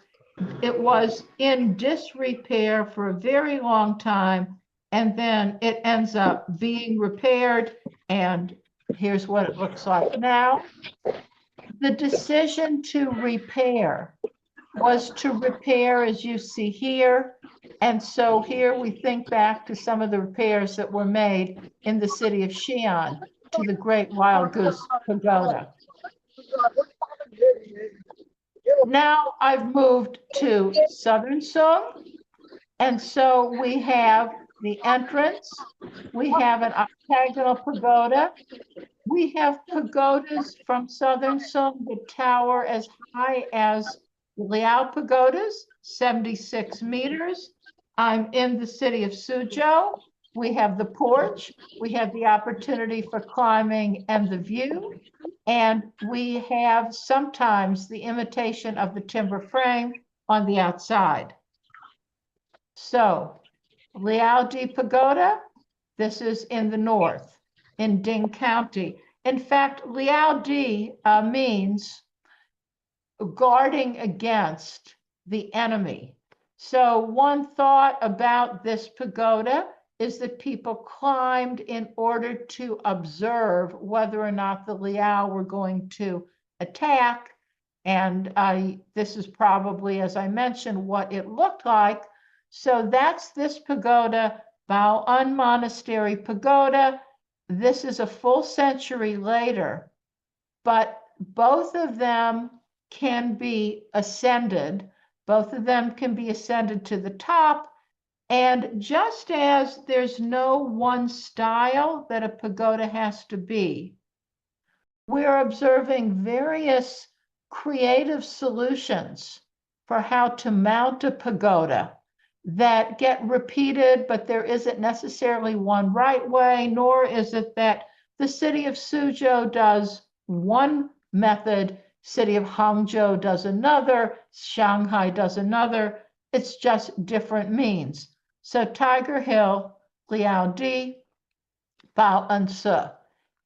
in disrepair for a very long time. And then it ends up being repaired and Here's what it looks like now. The decision to repair was to repair, as you see here. And so here we think back to some of the repairs that were made in the city of Xi'an to the Great Wild Goose Pagoda. Now I've moved to Southern Song. And so we have the entrance, we have an octagonal pagoda, we have pagodas from Southern Song that tower as high as Liao pagodas, 76 meters. I'm in the city of Suzhou. We have the porch, we have the opportunity for climbing and the view, and we have sometimes the imitation of the timber frame on the outside. So Liaodi Pagoda, this is in the north, in Ding County. In fact, Liaodi means guarding against the enemy. So one thought about this pagoda is that people climbed in order to observe whether or not the Liao were going to attack. And this is probably, as I mentioned, what it looked like. So that's this pagoda, Bao'an Monastery Pagoda. This is a full century later, but both of them can be ascended. Both of them can be ascended to the top. And just as there's no one style that a pagoda has to be, we're observing various creative solutions for how to mount a pagoda that get repeated, but there isn't necessarily one right way, nor is it that the city of Suzhou does one method, city of Hangzhou does another, Shanghai does another. It's just different means. So Tiger Hill, Liaodi, Bao'an.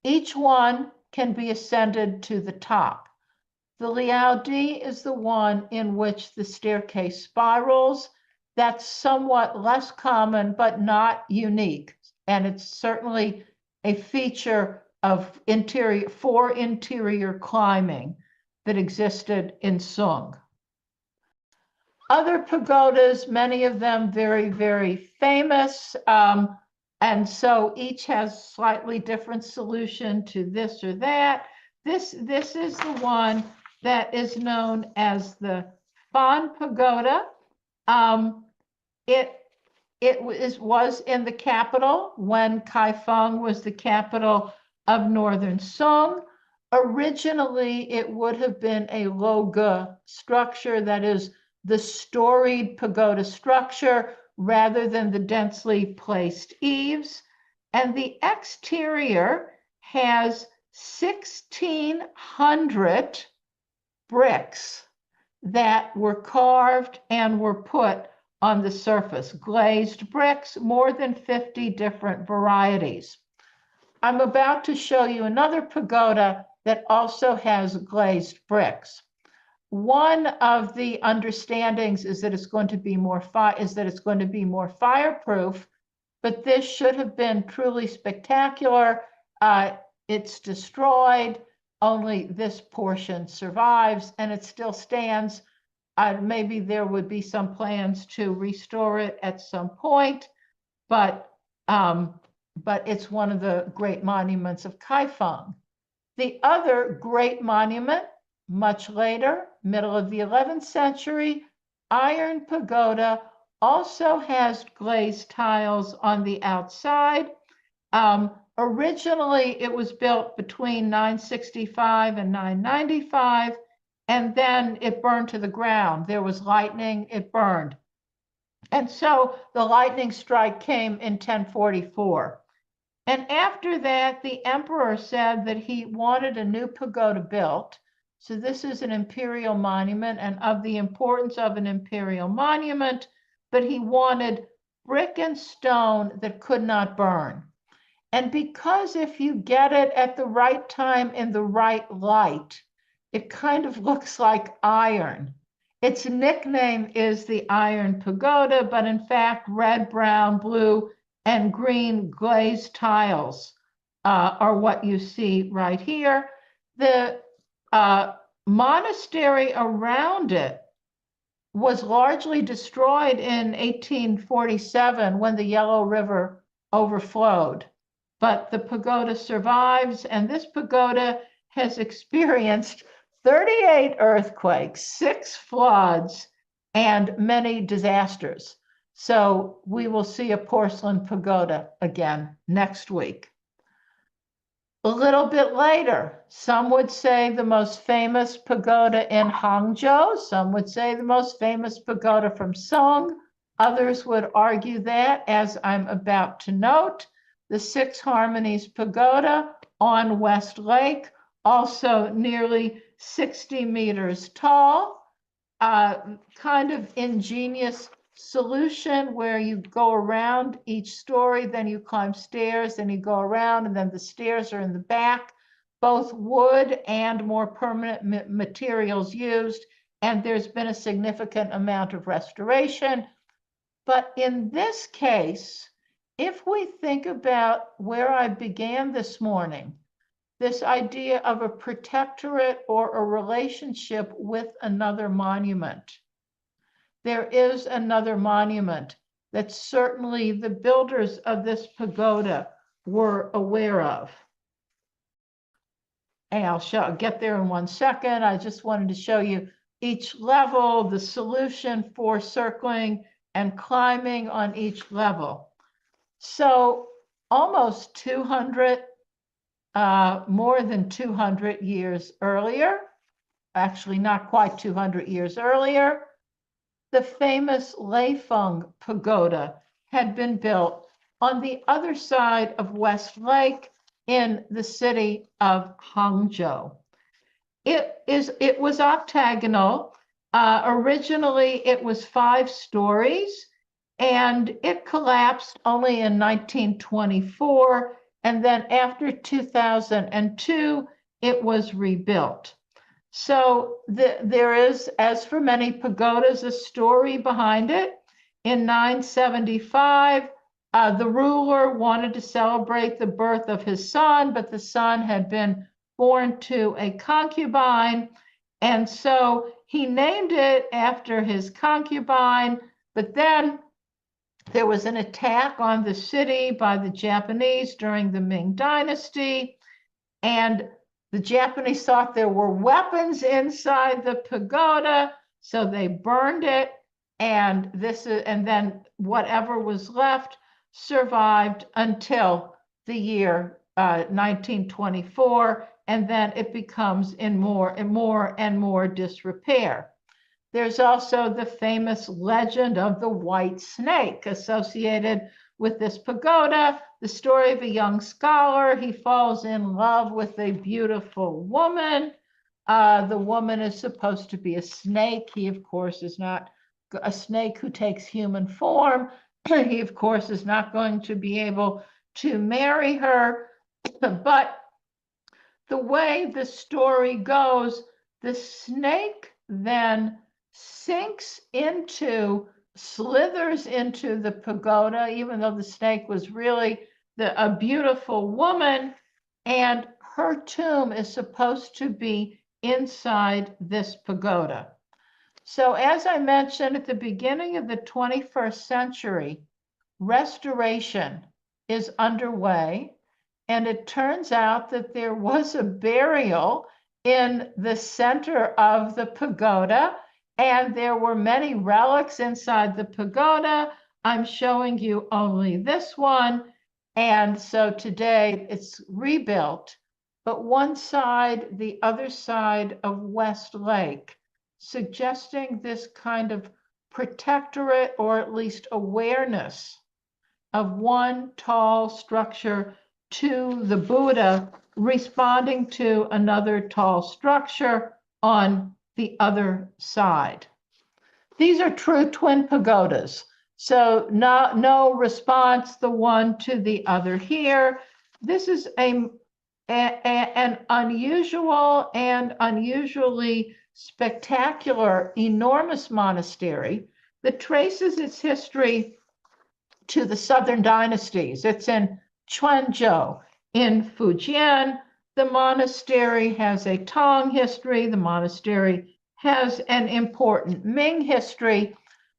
Each one can be ascended to the top. The Liaodi is the one in which the staircase spirals. That's somewhat less common, but not unique. And it's certainly a feature of interior climbing that existed in Sung. Other pagodas, many of them very, very famous. And so each has slightly different solution to this or that. This is the one that is known as the Fan Pagoda. It was in the capital when Kaifeng was the capital of Northern Song. Originally, it would have been a loge structure, that is the storied pagoda structure, rather than the densely placed eaves. And the exterior has 1,600 bricks that were carved and were put on the surface. Glazed bricks, more than 50 different varieties. I'm about to show you another pagoda that also has glazed bricks. One of the understandings is that it's going to be more fireproof, but this should have been truly spectacular. It's destroyed. Only this portion survives, and it still stands. Maybe there would be some plans to restore it at some point, but it's one of the great monuments of Kaifeng. The other great monument, much later, middle of the 11th century, Iron Pagoda, also has glazed tiles on the outside. Originally, it was built between 965 and 995, and then it burned to the ground. There was lightning, it burned. And so the lightning strike came in 1044. And after that, the emperor said that he wanted a new pagoda built. So this is an imperial monument, and of the importance of an imperial monument, but he wanted brick and stone that could not burn. And because if you get it at the right time in the right light, it kind of looks like iron. Its nickname is the Iron Pagoda, but in fact, red, brown, blue, and green glazed tiles are what you see right here. The monastery around it was largely destroyed in 1847 when the Yellow River overflowed. But the pagoda survives, and this pagoda has experienced 38 earthquakes, 6 floods, and many disasters. So we will see a porcelain pagoda again next week. A little bit later, some would say the most famous pagoda in Hangzhou, some would say the most famous pagoda from Song, others would argue that, as I'm about to note, the Six Harmonies Pagoda on West Lake, also nearly 60 meters tall, kind of ingenious solution where you go around each story, then you climb stairs, then you go around, and then the stairs are in the back, both wood and more permanent materials used, and there's been a significant amount of restoration. But in this case, if we think about where I began this morning, this idea of a protectorate or a relationship with another monument, there is another monument that certainly the builders of this pagoda were aware of. And I'll get there in 1 second. I just wanted to show you each level, the solution for circling and climbing on each level. So almost 200, more than 200 years earlier, actually not quite 200 years earlier, the famous Leifeng Pagoda had been built on the other side of West Lake in the city of Hangzhou. It was octagonal. Originally, it was 5 stories, and it collapsed only in 1924. And then after 2002, it was rebuilt. So there is, as for many pagodas, a story behind it. In 975, the ruler wanted to celebrate the birth of his son, but the son had been born to a concubine. And so he named it after his concubine, but then there was an attack on the city by the Japanese during the Ming Dynasty, and the Japanese thought there were weapons inside the pagoda, so they burned it, and then whatever was left survived until the year 1924, and then it becomes in more and more disrepair. There's also the famous legend of the white snake associated with this pagoda, the story of a young scholar. He falls in love with a beautiful woman. The woman is supposed to be a snake. He, of course, is not a snake who takes human form. He, of course, is not going to be able to marry her. But the way the story goes, the snake then slithers into the pagoda, even though the snake was really a beautiful woman, and her tomb is supposed to be inside this pagoda. So as I mentioned at the beginning of the 21st century, restoration is underway, and it turns out that there was a burial in the center of the pagoda, and there were many relics inside the pagoda. I'm showing you only this one. And so today it's rebuilt, but one side, the other side of West Lake, suggesting this kind of protectorate or at least awareness of one tall structure to the Buddha responding to another tall structure on the other side. These are true twin pagodas. So no response the one to the other here. This is an unusual and unusually spectacular, enormous monastery that traces its history to the southern dynasties. It's in Quanzhou in Fujian. The monastery has a Tang history. The monastery has an important Ming history.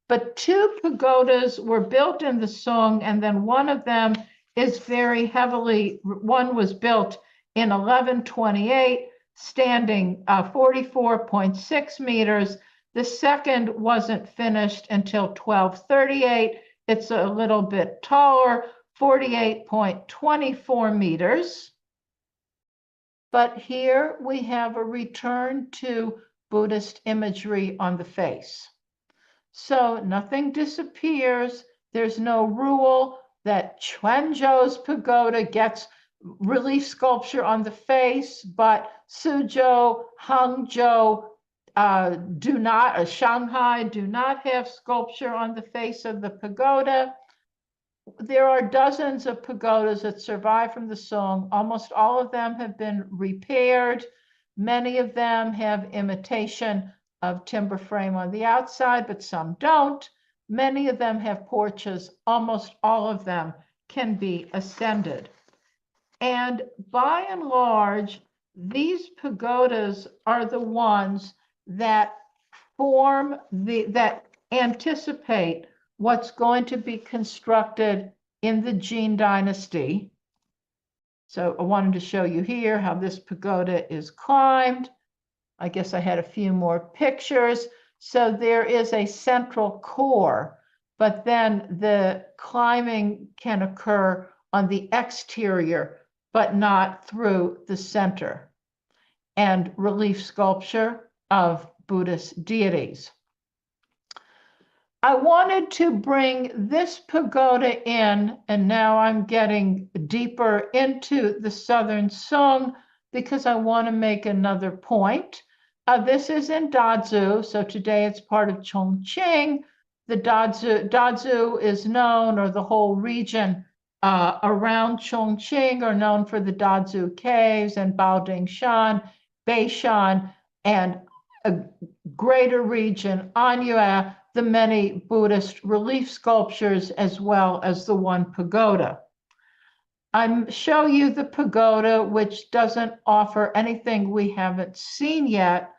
But two pagodas were built in the Song, and then one of them is very heavily, one was built in 1128, standing 44.6 meters. The second wasn't finished until 1238. It's a little bit taller, 48.24 meters. But here we have a return to Buddhist imagery on the face. So nothing disappears. There's no rule that Quanzhou's pagoda gets relief sculpture on the face, but Suzhou, Hangzhou Shanghai do not have sculpture on the face of the pagoda. There are dozens of pagodas that survive from the Song. Almost all of them have been repaired. Many of them have imitation of timber frame on the outside, but some don't. Many of them have porches. Almost all of them can be ascended. And by and large, these pagodas are the ones that that anticipate what's going to be constructed in the Jin dynasty. So I wanted to show you here how this pagoda is climbed. I guess I had a few more pictures. So there is a central core, but then the climbing can occur on the exterior, but not through the center. And relief sculpture of Buddhist deities. I wanted to bring this pagoda in, and now I'm getting deeper into the Southern Song because I want to make another point. This is in Dazhou, so today it's part of Chongqing. The Dazhou is known, or the whole region around Chongqing are known for the Dazhou caves and Baodingshan, Beishan, and a greater region, Anyue, the many Buddhist relief sculptures, as well as the one pagoda. I'm show you the pagoda, which doesn't offer anything we haven't seen yet,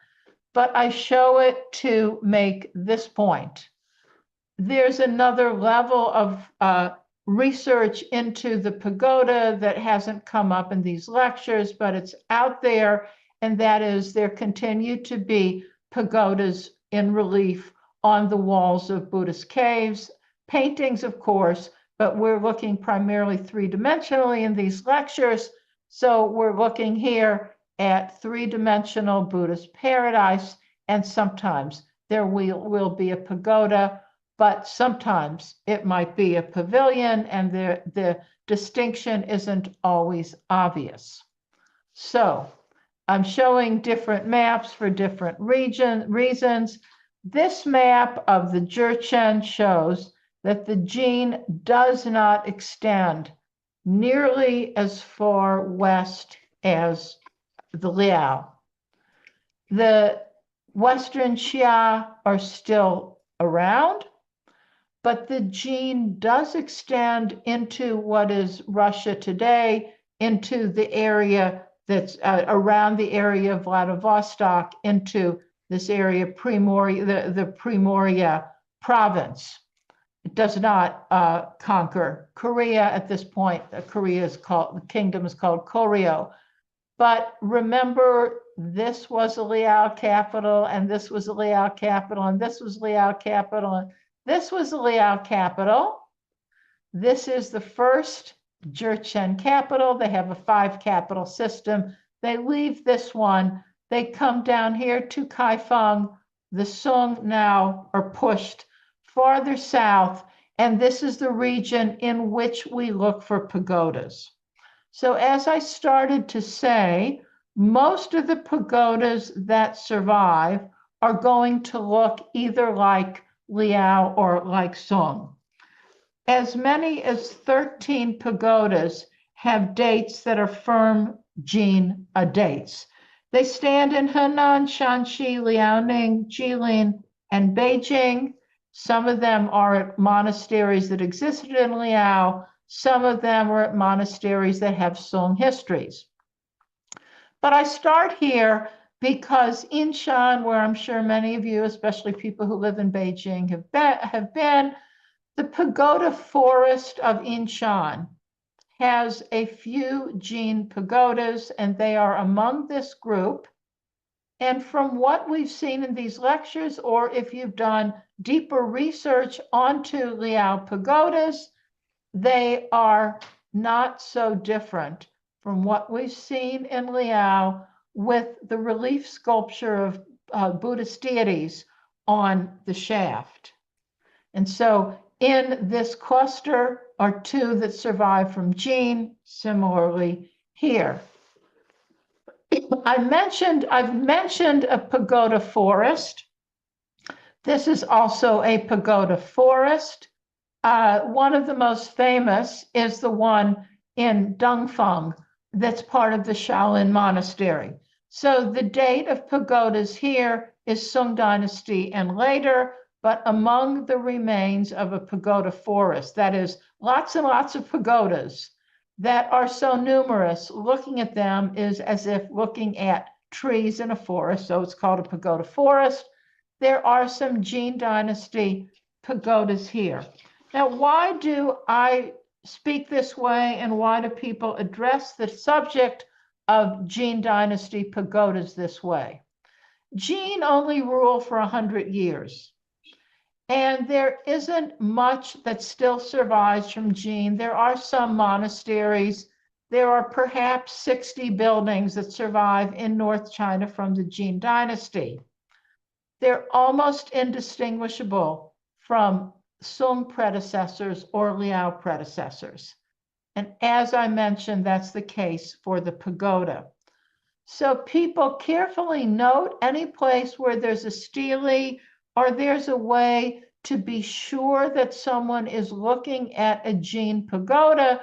but I show it to make this point. There's another level of research into the pagoda that hasn't come up in these lectures, but it's out there, and that is there continue to be pagodas in relief on the walls of Buddhist caves, paintings, of course, but we're looking primarily three-dimensionally in these lectures. So we're looking here at three-dimensional Buddhist paradise, and sometimes there will be a pagoda, but sometimes it might be a pavilion, and the distinction isn't always obvious. So I'm showing different maps for different reasons. This map of the Jurchen shows that the Jin does not extend nearly as far west as the Liao. The Western Xia are still around, but the Jin does extend into what is Russia today, into the area that's around the area of Vladivostok, into this area, Primoria, the Primoria province. It does not conquer Korea at this point. Korea is called, the kingdom is called Koryo. But remember, this was a Liao capital, and this was a Liao capital, and this was Liao capital, and this was a Liao capital. This is the first Jurchen capital. They have a 5-capital system. They leave this one. They come down here to Kaifeng. The Song now are pushed farther south, and this is the region in which we look for pagodas. So as I started to say, most of the pagodas that survive are going to look either like Liao or like Song. As many as 13 pagodas have dates that are firm Jin dates. They stand in Henan, Shanxi, Liaoning, Jilin, and Beijing. Some of them are at monasteries that existed in Liao. Some of them are monasteries that have Song histories. But I start here because Inshan, where I'm sure many of you, especially people who live in Beijing, have been, the pagoda forest of Inshan has a few Jin pagodas, and they are among this group. And from what we've seen in these lectures, or if you've done deeper research onto Liao pagodas, they are not so different from what we've seen in Liao with the relief sculpture of Buddhist deities on the shaft. And so in this cluster are two that survive from Jin, similarly here. I've mentioned a pagoda forest. This is also a pagoda forest. One of the most famous is the one in Dongfeng that's part of the Shaolin Monastery. So the date of pagodas here is Song Dynasty and later, but among the remains of a pagoda forest. That is, lots and lots of pagodas that are so numerous, looking at them is as if looking at trees in a forest, so it's called a pagoda forest. There are some Jin Dynasty pagodas here. Now, why do I speak this way, and why do people address the subject of Jin Dynasty pagodas this way? Jin only ruled for 100 years. And there isn't much that still survives from Jin. There are some monasteries. There are perhaps 60 buildings that survive in North China from the Jin Dynasty. They're almost indistinguishable from Sung predecessors or Liao predecessors. And as I mentioned, that's the case for the pagoda. So people carefully note any place where there's a stele or there's a way to be sure that someone is looking at a Jin pagoda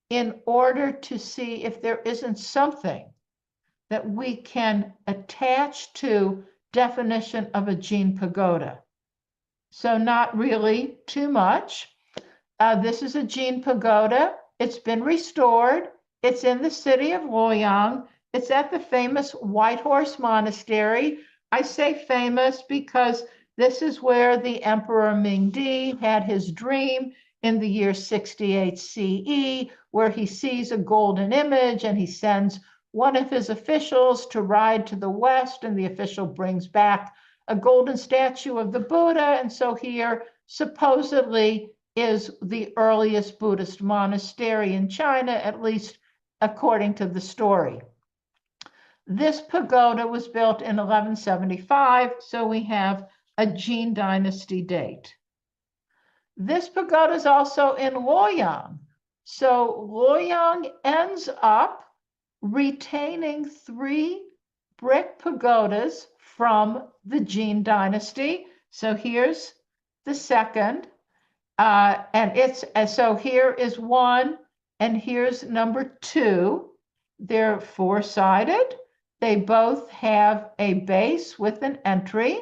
in order to see if there isn't something that we can attach to definition of a Jin pagoda. So not really too much. This is a Jin pagoda. It's been restored. It's in the city of Luoyang. It's at the famous White Horse Monastery. I say famous because this is where the Emperor Mingdi had his dream in the year 68 CE, where he sees a golden image and he sends one of his officials to ride to the west, and the official brings back a golden statue of the Buddha. And so here supposedly is the earliest Buddhist monastery in China, at least according to the story. This pagoda was built in 1175, so we have a Jin Dynasty date. This pagoda is also in Luoyang. So Luoyang ends up retaining 3 brick pagodas from the Jin Dynasty. So here's the second, so here is 1, and here's number 2. They're 4-sided. They both have a base with an entry.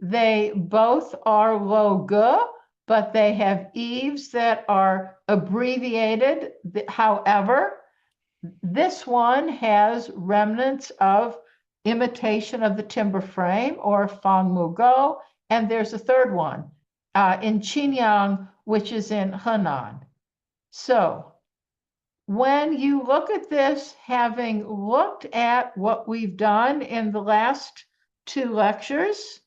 They both are lo ge, but they have eaves that are abbreviated. However, this one has remnants of imitation of the timber frame or fang mu go, and there's a third one in Qinyang, which is in Henan. So when you look at this, having looked at what we've done in the last 2 lectures,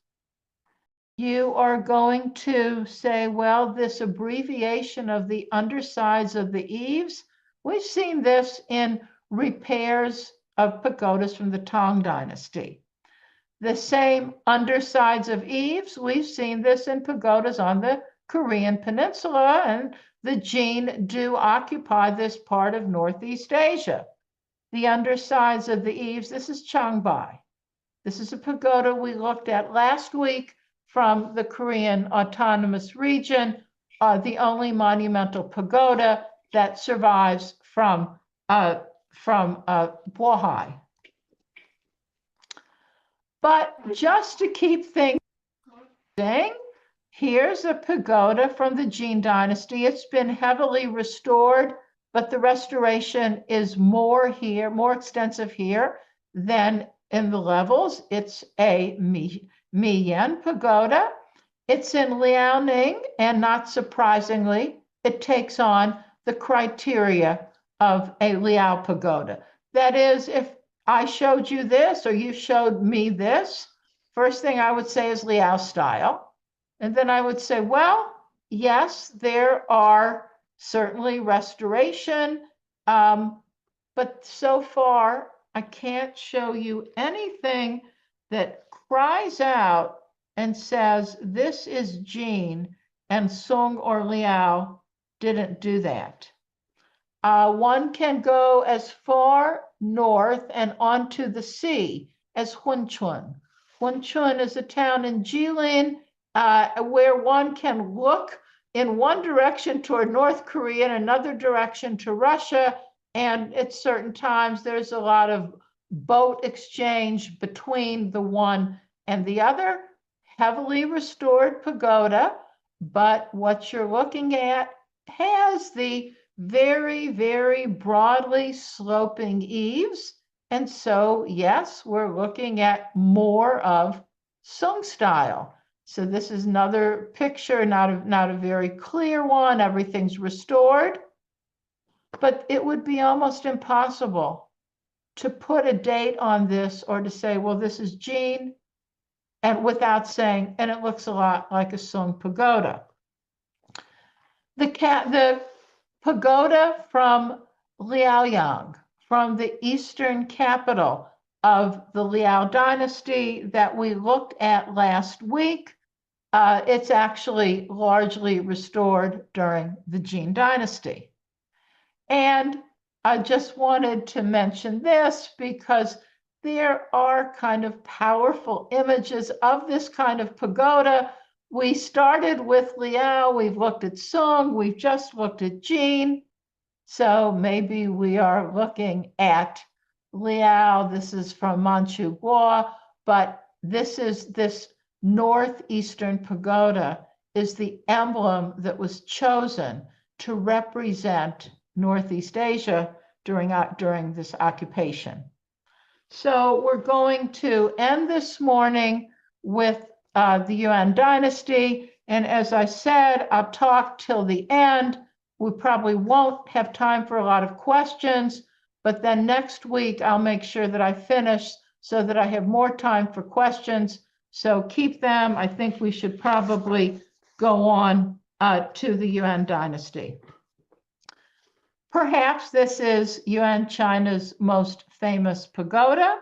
you are going to say, well, this abbreviation of the undersides of the eaves, we've seen this in repairs of pagodas from the Tang Dynasty. The same undersides of eaves, we've seen this in pagodas on the Korean Peninsula, and the Jin do occupy this part of Northeast Asia. The undersides of the eaves, this is Changbai. This is a pagoda we looked at last week from the Korean Autonomous Region, the only monumental pagoda that survives from Bohai. But just to keep things moving, Here's a pagoda from the Jin Dynasty. It's been heavily restored, but the restoration is more here, more extensive here than in the levels. It's a Miyan pagoda. It's in Liaoning, and not surprisingly, it takes on the criteria of a Liao pagoda. That is, if I showed you this or you showed me this, first thing I would say is Liao style. And then I would say, well, yes, there are certainly restoration, but so far I can't show you anything that cries out and says, this is Jin and Sung or Liao didn't do that. One can go as far north and onto the sea as Hunchun. Hunchun is a town in Jilin where one can look in one direction toward North Korea and another direction to Russia. And at certain times, there's a lot of boat exchange between the one and the other. Heavily restored pagoda, but what you're looking at has the very, very broadly sloping eaves. And so, yes, we're looking at more of Sung style. So this is another picture, not a very clear one. Everything's restored, but it would be almost impossible to put a date on this or to say, well, this is Jin, and without saying, and it looks a lot like a Sung pagoda. The pagoda from Liaoyang, from the eastern capital of the Liao dynasty that we looked at last week, it's actually largely restored during the Jin dynasty. And I just wanted to mention this because there are kind of powerful images of this kind of pagoda. We started with Liao, we've looked at Sung, we've just looked at Jin. So maybe we are looking at Liao. This is from Manchu Guo, but this northeastern pagoda is the emblem that was chosen to represent Northeast Asia during this occupation. So we're going to end this morning with the Yuan dynasty. And as I said, I'll talk till the end. We probably won't have time for a lot of questions, but then next week I'll make sure that I finish so that I have more time for questions. So keep them. I think we should probably go on to the Yuan dynasty. Perhaps this is Yuan China's most famous pagoda.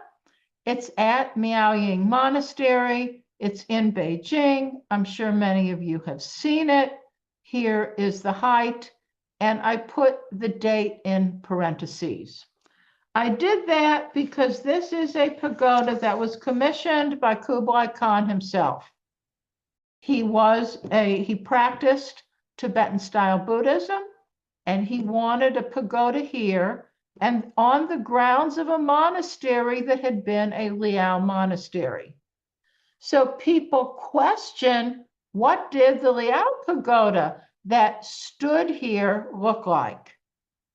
It's at Miaoying Monastery. It's in Beijing. I'm sure many of you have seen it. Here is the height, and I put the date in parentheses. I did that because this is a pagoda that was commissioned by Kublai Khan himself. He practiced Tibetan-style Buddhism, and he wanted a pagoda here and on the grounds of a monastery that had been a Liao monastery. So people question, what did the Liao pagoda that stood here look like?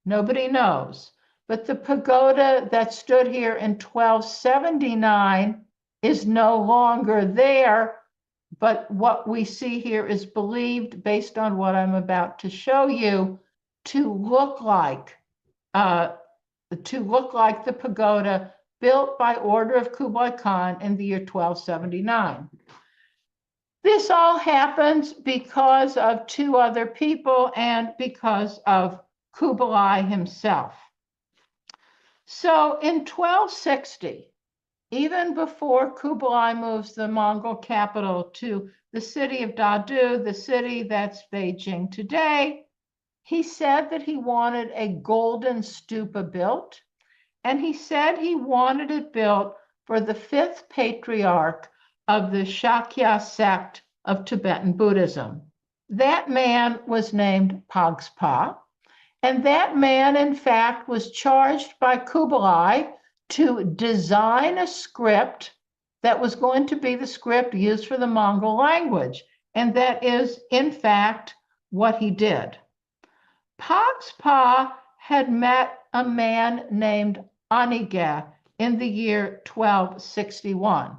Nobody knows. But the pagoda that stood here in 1279 is no longer there. But what we see here is believed, based on what I'm about to show you, to look like the pagoda built by order of Kublai Khan in the year 1279. This all happens because of two other people and because of Kublai himself. So in 1260, even before Kublai moves the Mongol capital to the city of Dadu, the city that's Beijing today, he said that he wanted a golden stupa built, and he said he wanted it built for the fifth patriarch of the Shakya sect of Tibetan Buddhism. That man was named Pagspa, and that man, in fact, was charged by Kublai to design a script that was going to be the script used for the Mongol language. and that is, in fact, what he did. Pagspa had met a man named Anige in the year 1261.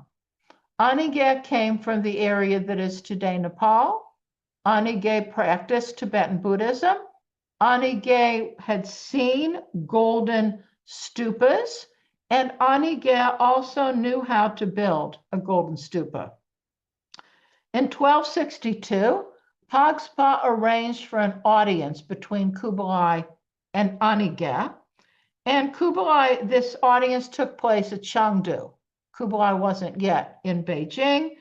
Anige came from the area that is today Nepal. Anige practiced Tibetan Buddhism. Anige had seen golden stupas, and Anige also knew how to build a golden stupa. In 1262, Pagspa arranged for an audience between Kublai and Anige. And Kublai, this audience took place at Chengdu. Kublai wasn't yet in Beijing.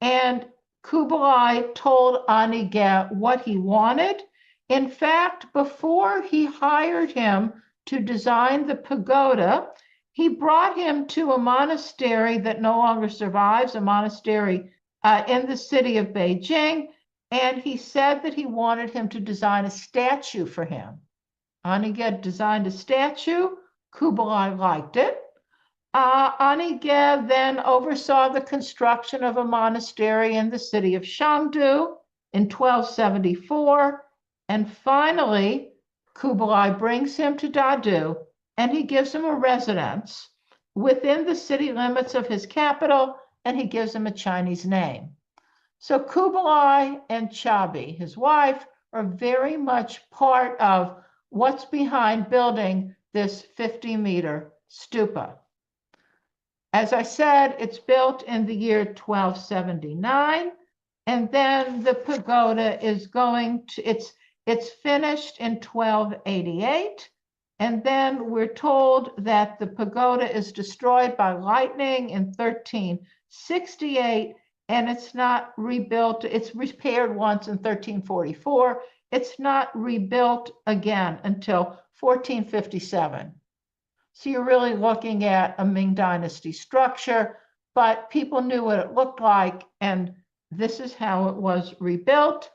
And Kublai told Anige what he wanted. In fact, before he hired him to design the pagoda, he brought him to a monastery that no longer survives, a monastery in the city of Beijing. And he said that he wanted him to design a statue for him. Anige designed a statue. Kublai liked it. Anige then oversaw the construction of a monastery in the city of Chengdu in 1274. And finally, Kublai brings him to Dadu, and he gives him a residence within the city limits of his capital, and he gives him a Chinese name. So Kublai and Chabi, his wife, are very much part of what's behind building this 50-meter stupa. As I said, it's built in the year 1279, and then the pagoda is going to, it's finished in 1288, and then we're told that the pagoda is destroyed by lightning in 1368, and it's not rebuilt. It's repaired once in 1344. It's not rebuilt again until 1457. So you're really looking at a Ming Dynasty structure, but people knew what it looked like, and this is how it was rebuilt.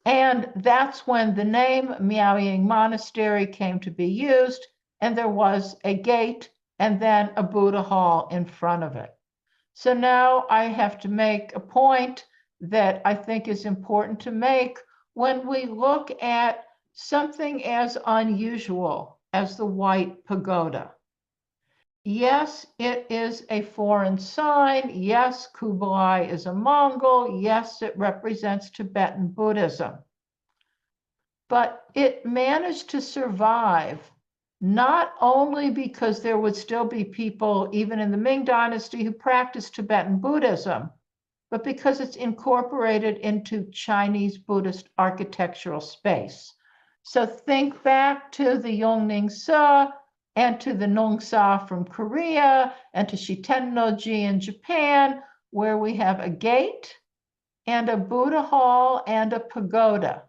And that's when the name Miaoying Monastery came to be used, and there was a gate and then a Buddha hall in front of it. So now I have to make a point that I think is important to make when we look at something as unusual as the white pagoda. Yes, it is a foreign sign. Yes, Kublai is a Mongol. Yes, it represents Tibetan Buddhism. But it managed to survive not only because there would still be people, even in the Ming Dynasty, who practiced Tibetan Buddhism, but because it's incorporated into Chinese Buddhist architectural space. So think back to the Yongning-sa and to the Nongsa from Korea and to Shitennoji in Japan, where we have a gate and a Buddha hall and a pagoda.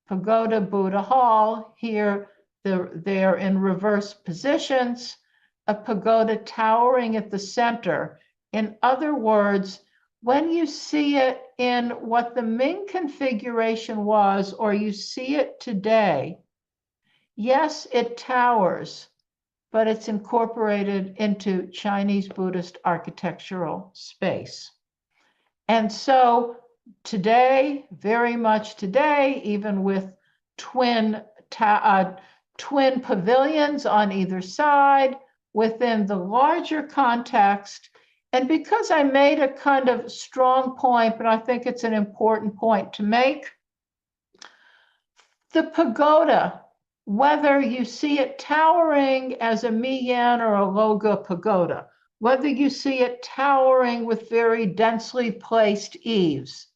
Pagoda, Buddha hall, here they're in reverse positions, a pagoda towering at the center. In other words, when you see it in what the Ming configuration was, or you see it today, yes, it towers, but it's incorporated into Chinese Buddhist architectural space. And so today, very much today, even with twin pavilions on either side, within the larger context, and because I made a kind of strong point, but I think it's an important point to make, the pagoda, whether you see it towering as a Miyan or a Loga pagoda, whether you see it towering with very densely placed eaves,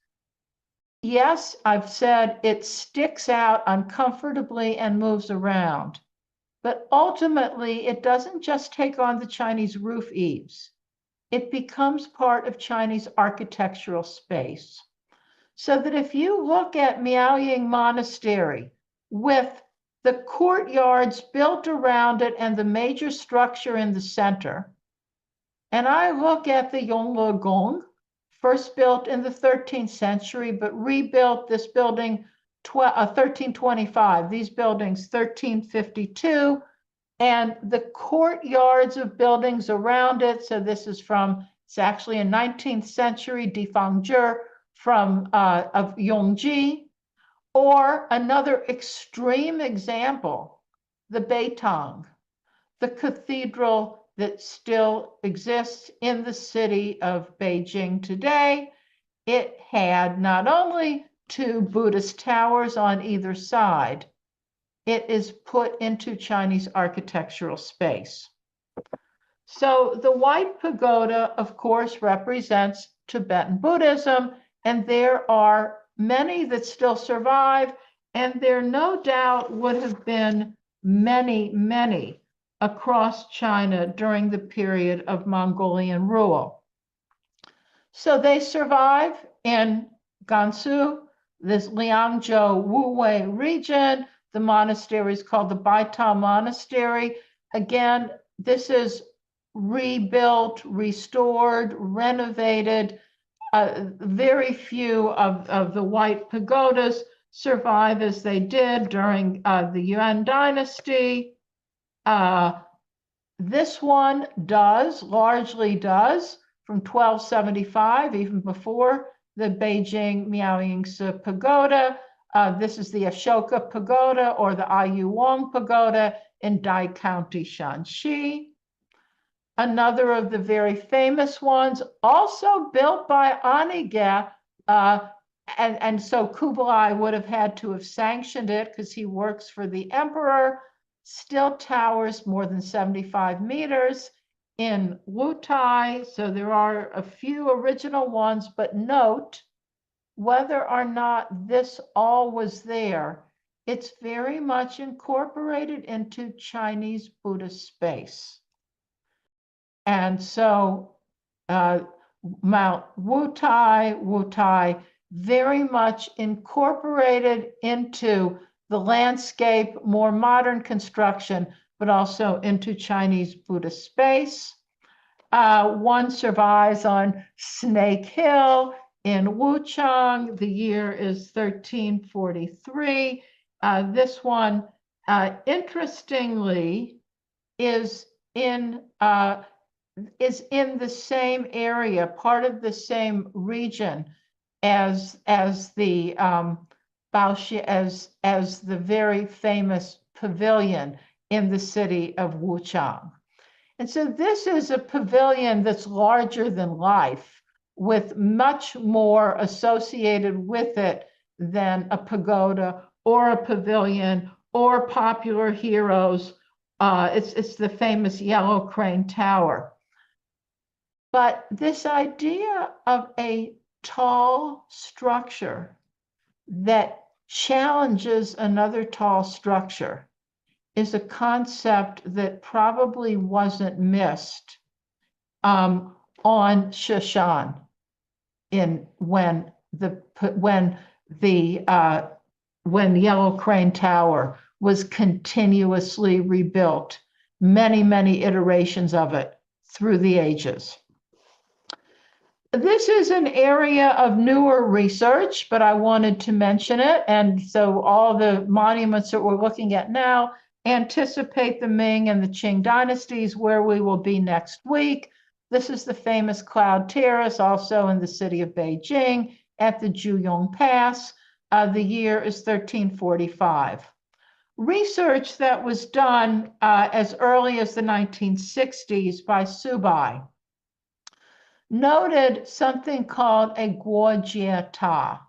yes, I've said it sticks out uncomfortably and moves around, but ultimately it doesn't just take on the Chinese roof eaves. It becomes part of Chinese architectural space. So that if you look at Miaoying Monastery with the courtyards built around it and the major structure in the center, and I look at the Yongle Gong, first built in the 13th century, but rebuilt this building 1325, these buildings 1352, and the courtyards of buildings around it. So this is from, it's actually a 19th century Difangzhi of Yongji, or another extreme example, the Beitang, the cathedral that still exists in the city of Beijing today. It had not only two Buddhist towers on either side, it is put into Chinese architectural space. So the white pagoda, of course, represents Tibetan Buddhism, and there are many that still survive, and there no doubt would have been many, many across China during the period of Mongolian rule. So they survive in Gansu, this Liangzhou Wuwei region. The monastery is called the Baita Monastery. Again, this is rebuilt, restored, renovated. Very few of the white pagodas survive as they did during the Yuan dynasty. This one largely does, from 1275, even before the Beijing Miaoyingsi Pagoda. This is the Ashoka Pagoda, or the Ayuwang Pagoda in Dai County, Shanxi. Another of the very famous ones, also built by Aniga, and so Kublai would have had to have sanctioned it because he works for the emperor, still towers more than 75 meters in Wutai. So there are a few original ones, but note, whether or not this all was there, it's very much incorporated into Chinese Buddhist space. And so Mount Wutai, very much incorporated into the landscape, more modern construction, but also into Chinese Buddhist space. One survives on Snake Hill in Wuchang. The year is 1343. This one, interestingly, is in the same area, part of the same region as the as the very famous pavilion in the city of Wuchang. And so this is a pavilion that's larger than life, with much more associated with it than a pagoda or a pavilion or popular heroes. It's the famous Yellow Crane Tower. But this idea of a tall structure that challenges another tall structure is a concept that probably wasn't missed on Shushan when Yellow Crane Tower was continuously rebuilt, many iterations of it through the ages. This is an area of newer research, but I wanted to mention it. And so all the monuments that we're looking at now anticipate the Ming and the Qing dynasties, where we will be next week. This is the famous Cloud Terrace, also in the city of Beijing at the Juyong Pass. The year is 1345. Research that was done as early as the 1960s by Subai noted something called a guojie ta,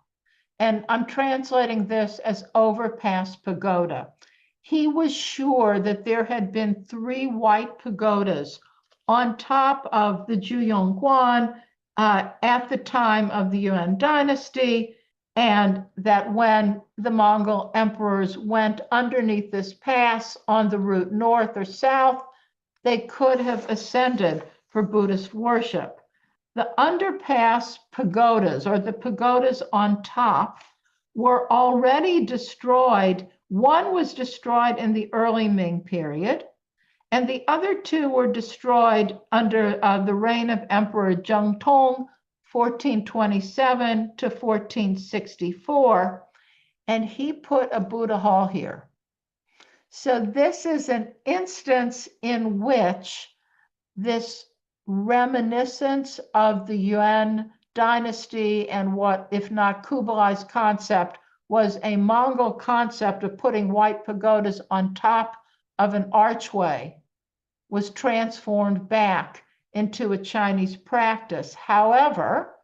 and I'm translating this as overpass pagoda. He was sure that there had been 3 white pagodas on top of the Juyongguan at the time of the Yuan dynasty, and that when the Mongol emperors went underneath this pass on the route north or south, they could have ascended for Buddhist worship. The underpass pagodas, or the pagodas on top, were already destroyed. One was destroyed in the early Ming period, and the other 2 were destroyed under the reign of Emperor Zhengtong, 1427 to 1464, and he put a Buddha hall here. So this is an instance in which this reminiscence of the Yuan dynasty and what, if not Kublai's concept, was a Mongol concept of putting white pagodas on top of an archway, was transformed back into a Chinese practice. However,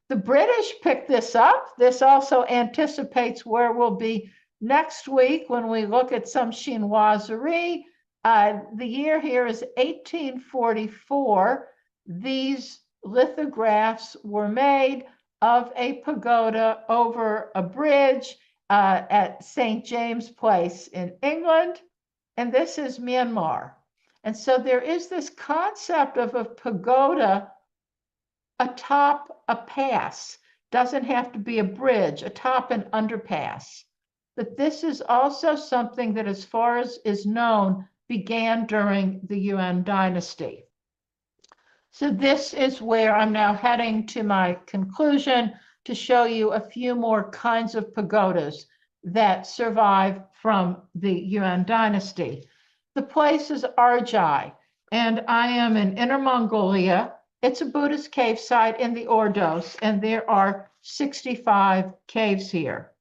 the British picked this up. This also anticipates where we'll be next week when we look at some chinoiserie. The year here is 1844. These lithographs were made of a pagoda over a bridge at St. James Place in England. And this is Myanmar. And so there is this concept of a pagoda atop a pass. Doesn't have to be a bridge, atop an underpass. But this is also something that, as far as is known, began during the Yuan dynasty. So this is where I'm now heading to my conclusion, to show you a few more kinds of pagodas that survive from the Yuan dynasty. The place is Arjai, and I am in Inner Mongolia. It's a Buddhist cave site in the Ordos, and there are 65 caves here.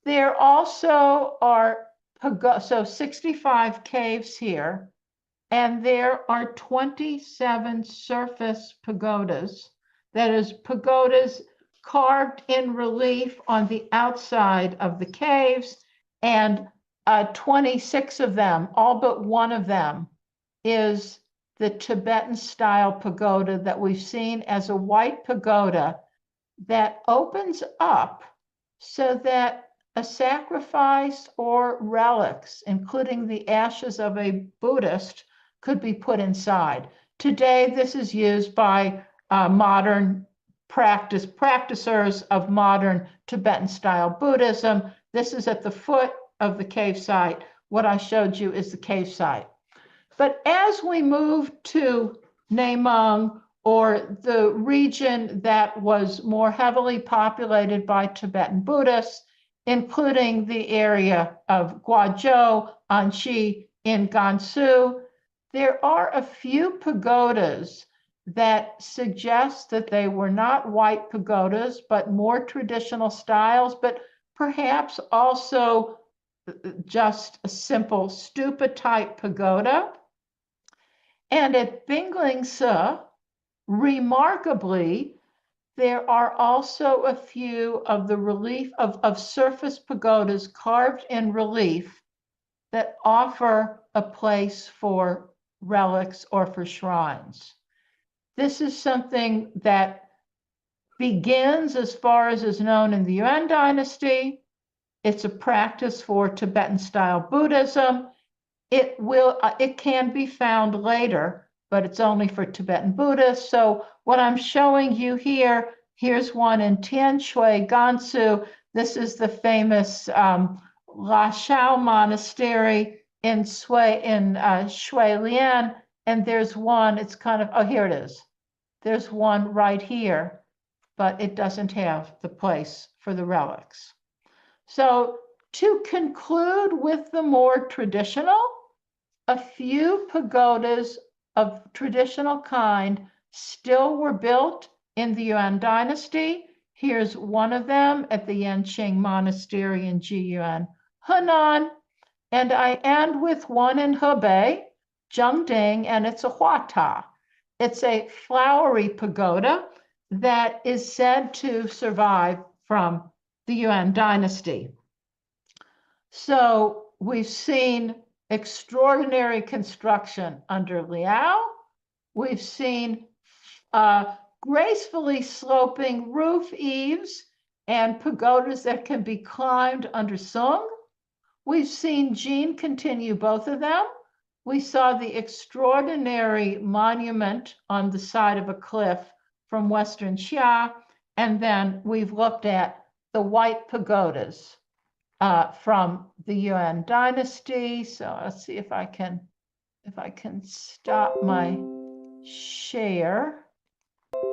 There also are 65 caves here, and there are 27 surface pagodas. That is, pagodas carved in relief on the outside of the caves, and 26 of them, all but one of them, is the Tibetan style pagoda that we've seen as a white pagoda that opens up so that a sacrifice or relics, including the ashes of a Buddhist, could be put inside. Today, this is used by modern practitioners of modern Tibetan style Buddhism. This is at the foot of the cave site. What I showed you is the cave site. But as we move to Namong, or the region that was more heavily populated by Tibetan Buddhists, including the area of Guazhou, Anxi, in Gansu, there are a few pagodas that suggest that they were not white pagodas, but more traditional styles, but perhaps also just a simple stupa type pagoda. And at Binglingse, remarkably, there are also a few of the relief of surface pagodas carved in relief that offer a place for relics or for shrines. This is something that begins, as far as is known, in the Yuan dynasty. It's a practice for Tibetan style Buddhism. It can be found later, but it's only for Tibetan Buddhists. So what I'm showing you here, here's one in Tianshui, Gansu. This is the famous Lashao Monastery in Shuilian. And there's one, it's kind of, oh, here it is. There's one right here, but it doesn't have the place for the relics. So to conclude with the more traditional, a few pagodas of traditional kind still were built in the Yuan dynasty. Here's one of them at the Yanqing Monastery in Jiyuan, Henan. And I end with one in Hebei, Zhengding, and it's a huata. It's a flowery pagoda that is said to survive from the Yuan dynasty. So we've seen extraordinary construction under Liao. We've seen gracefully sloping roof eaves and pagodas that can be climbed under Sung. We've seen Jin continue both of them. We saw the extraordinary monument on the side of a cliff from Western Xia, and then we've looked at the white pagodas from the Yuan dynasty. So let's see if I can stop my share.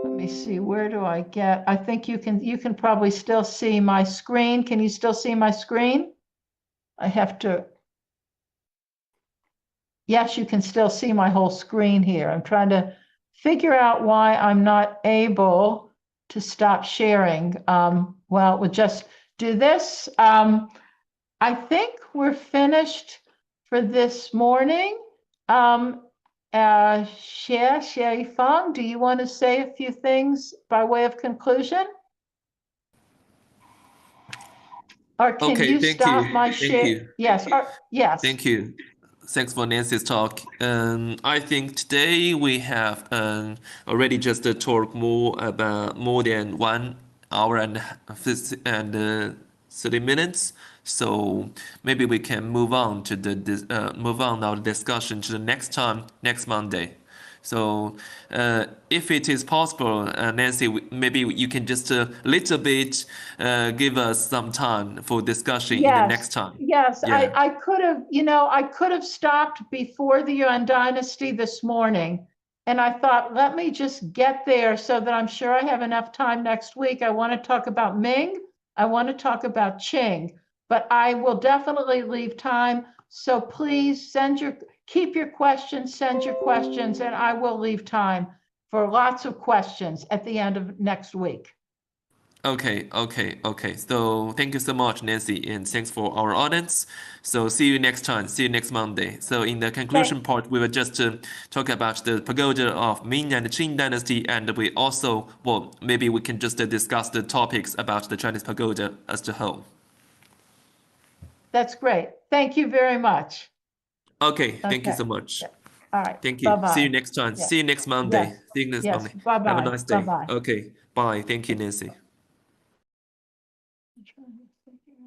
Let me see, where do I get? I think you can probably still see my screen. Can you still see my screen? I have to. Yes, you can still see my whole screen here. I'm trying to figure out why I'm not able to stop sharing. Well, we'll just do this. I think we're finished for this morning. Xie Feng, do you want to say a few things by way of conclusion? Or can Okay, you thank stop you. my Thank share? you. Yes, yes. Thank you. Thanks for Nancy's talk. I think today we have already just talked more than 1 hour and 30 minutes. So maybe we can move on to move on our discussion to the next time, next Monday. So, if it is possible, Nancy, maybe you can just a little bit give us some time for discussion in the Yes, next time. yes. Yeah. I could have, I could have stopped before the Yuan Dynasty this morning. And I thought, let me just get there so that I'm sure I have enough time next week. I want to talk about Ming. I want to talk about Qing, but I will definitely leave time. So please keep your questions, send your questions, and I will leave time for lots of questions at the end of next week. Okay. So thank you so much, Nancy, and thanks for our audience. So see you next time. See you next Monday. So in the conclusion part, we will just talk about the pagoda of Ming and Qing dynasty, and we also, well, maybe we can just discuss the topics about the Chinese pagoda as a whole. That's great. Thank you very much. Okay, thank you Okay. so much. Yeah. All right. Thank you. See you Bye-bye. next time. Yeah. See you next Monday. Yes. See you next Yes. Monday. Have a Bye-bye. nice day. Bye-bye. Okay, bye. Thank you, Nancy.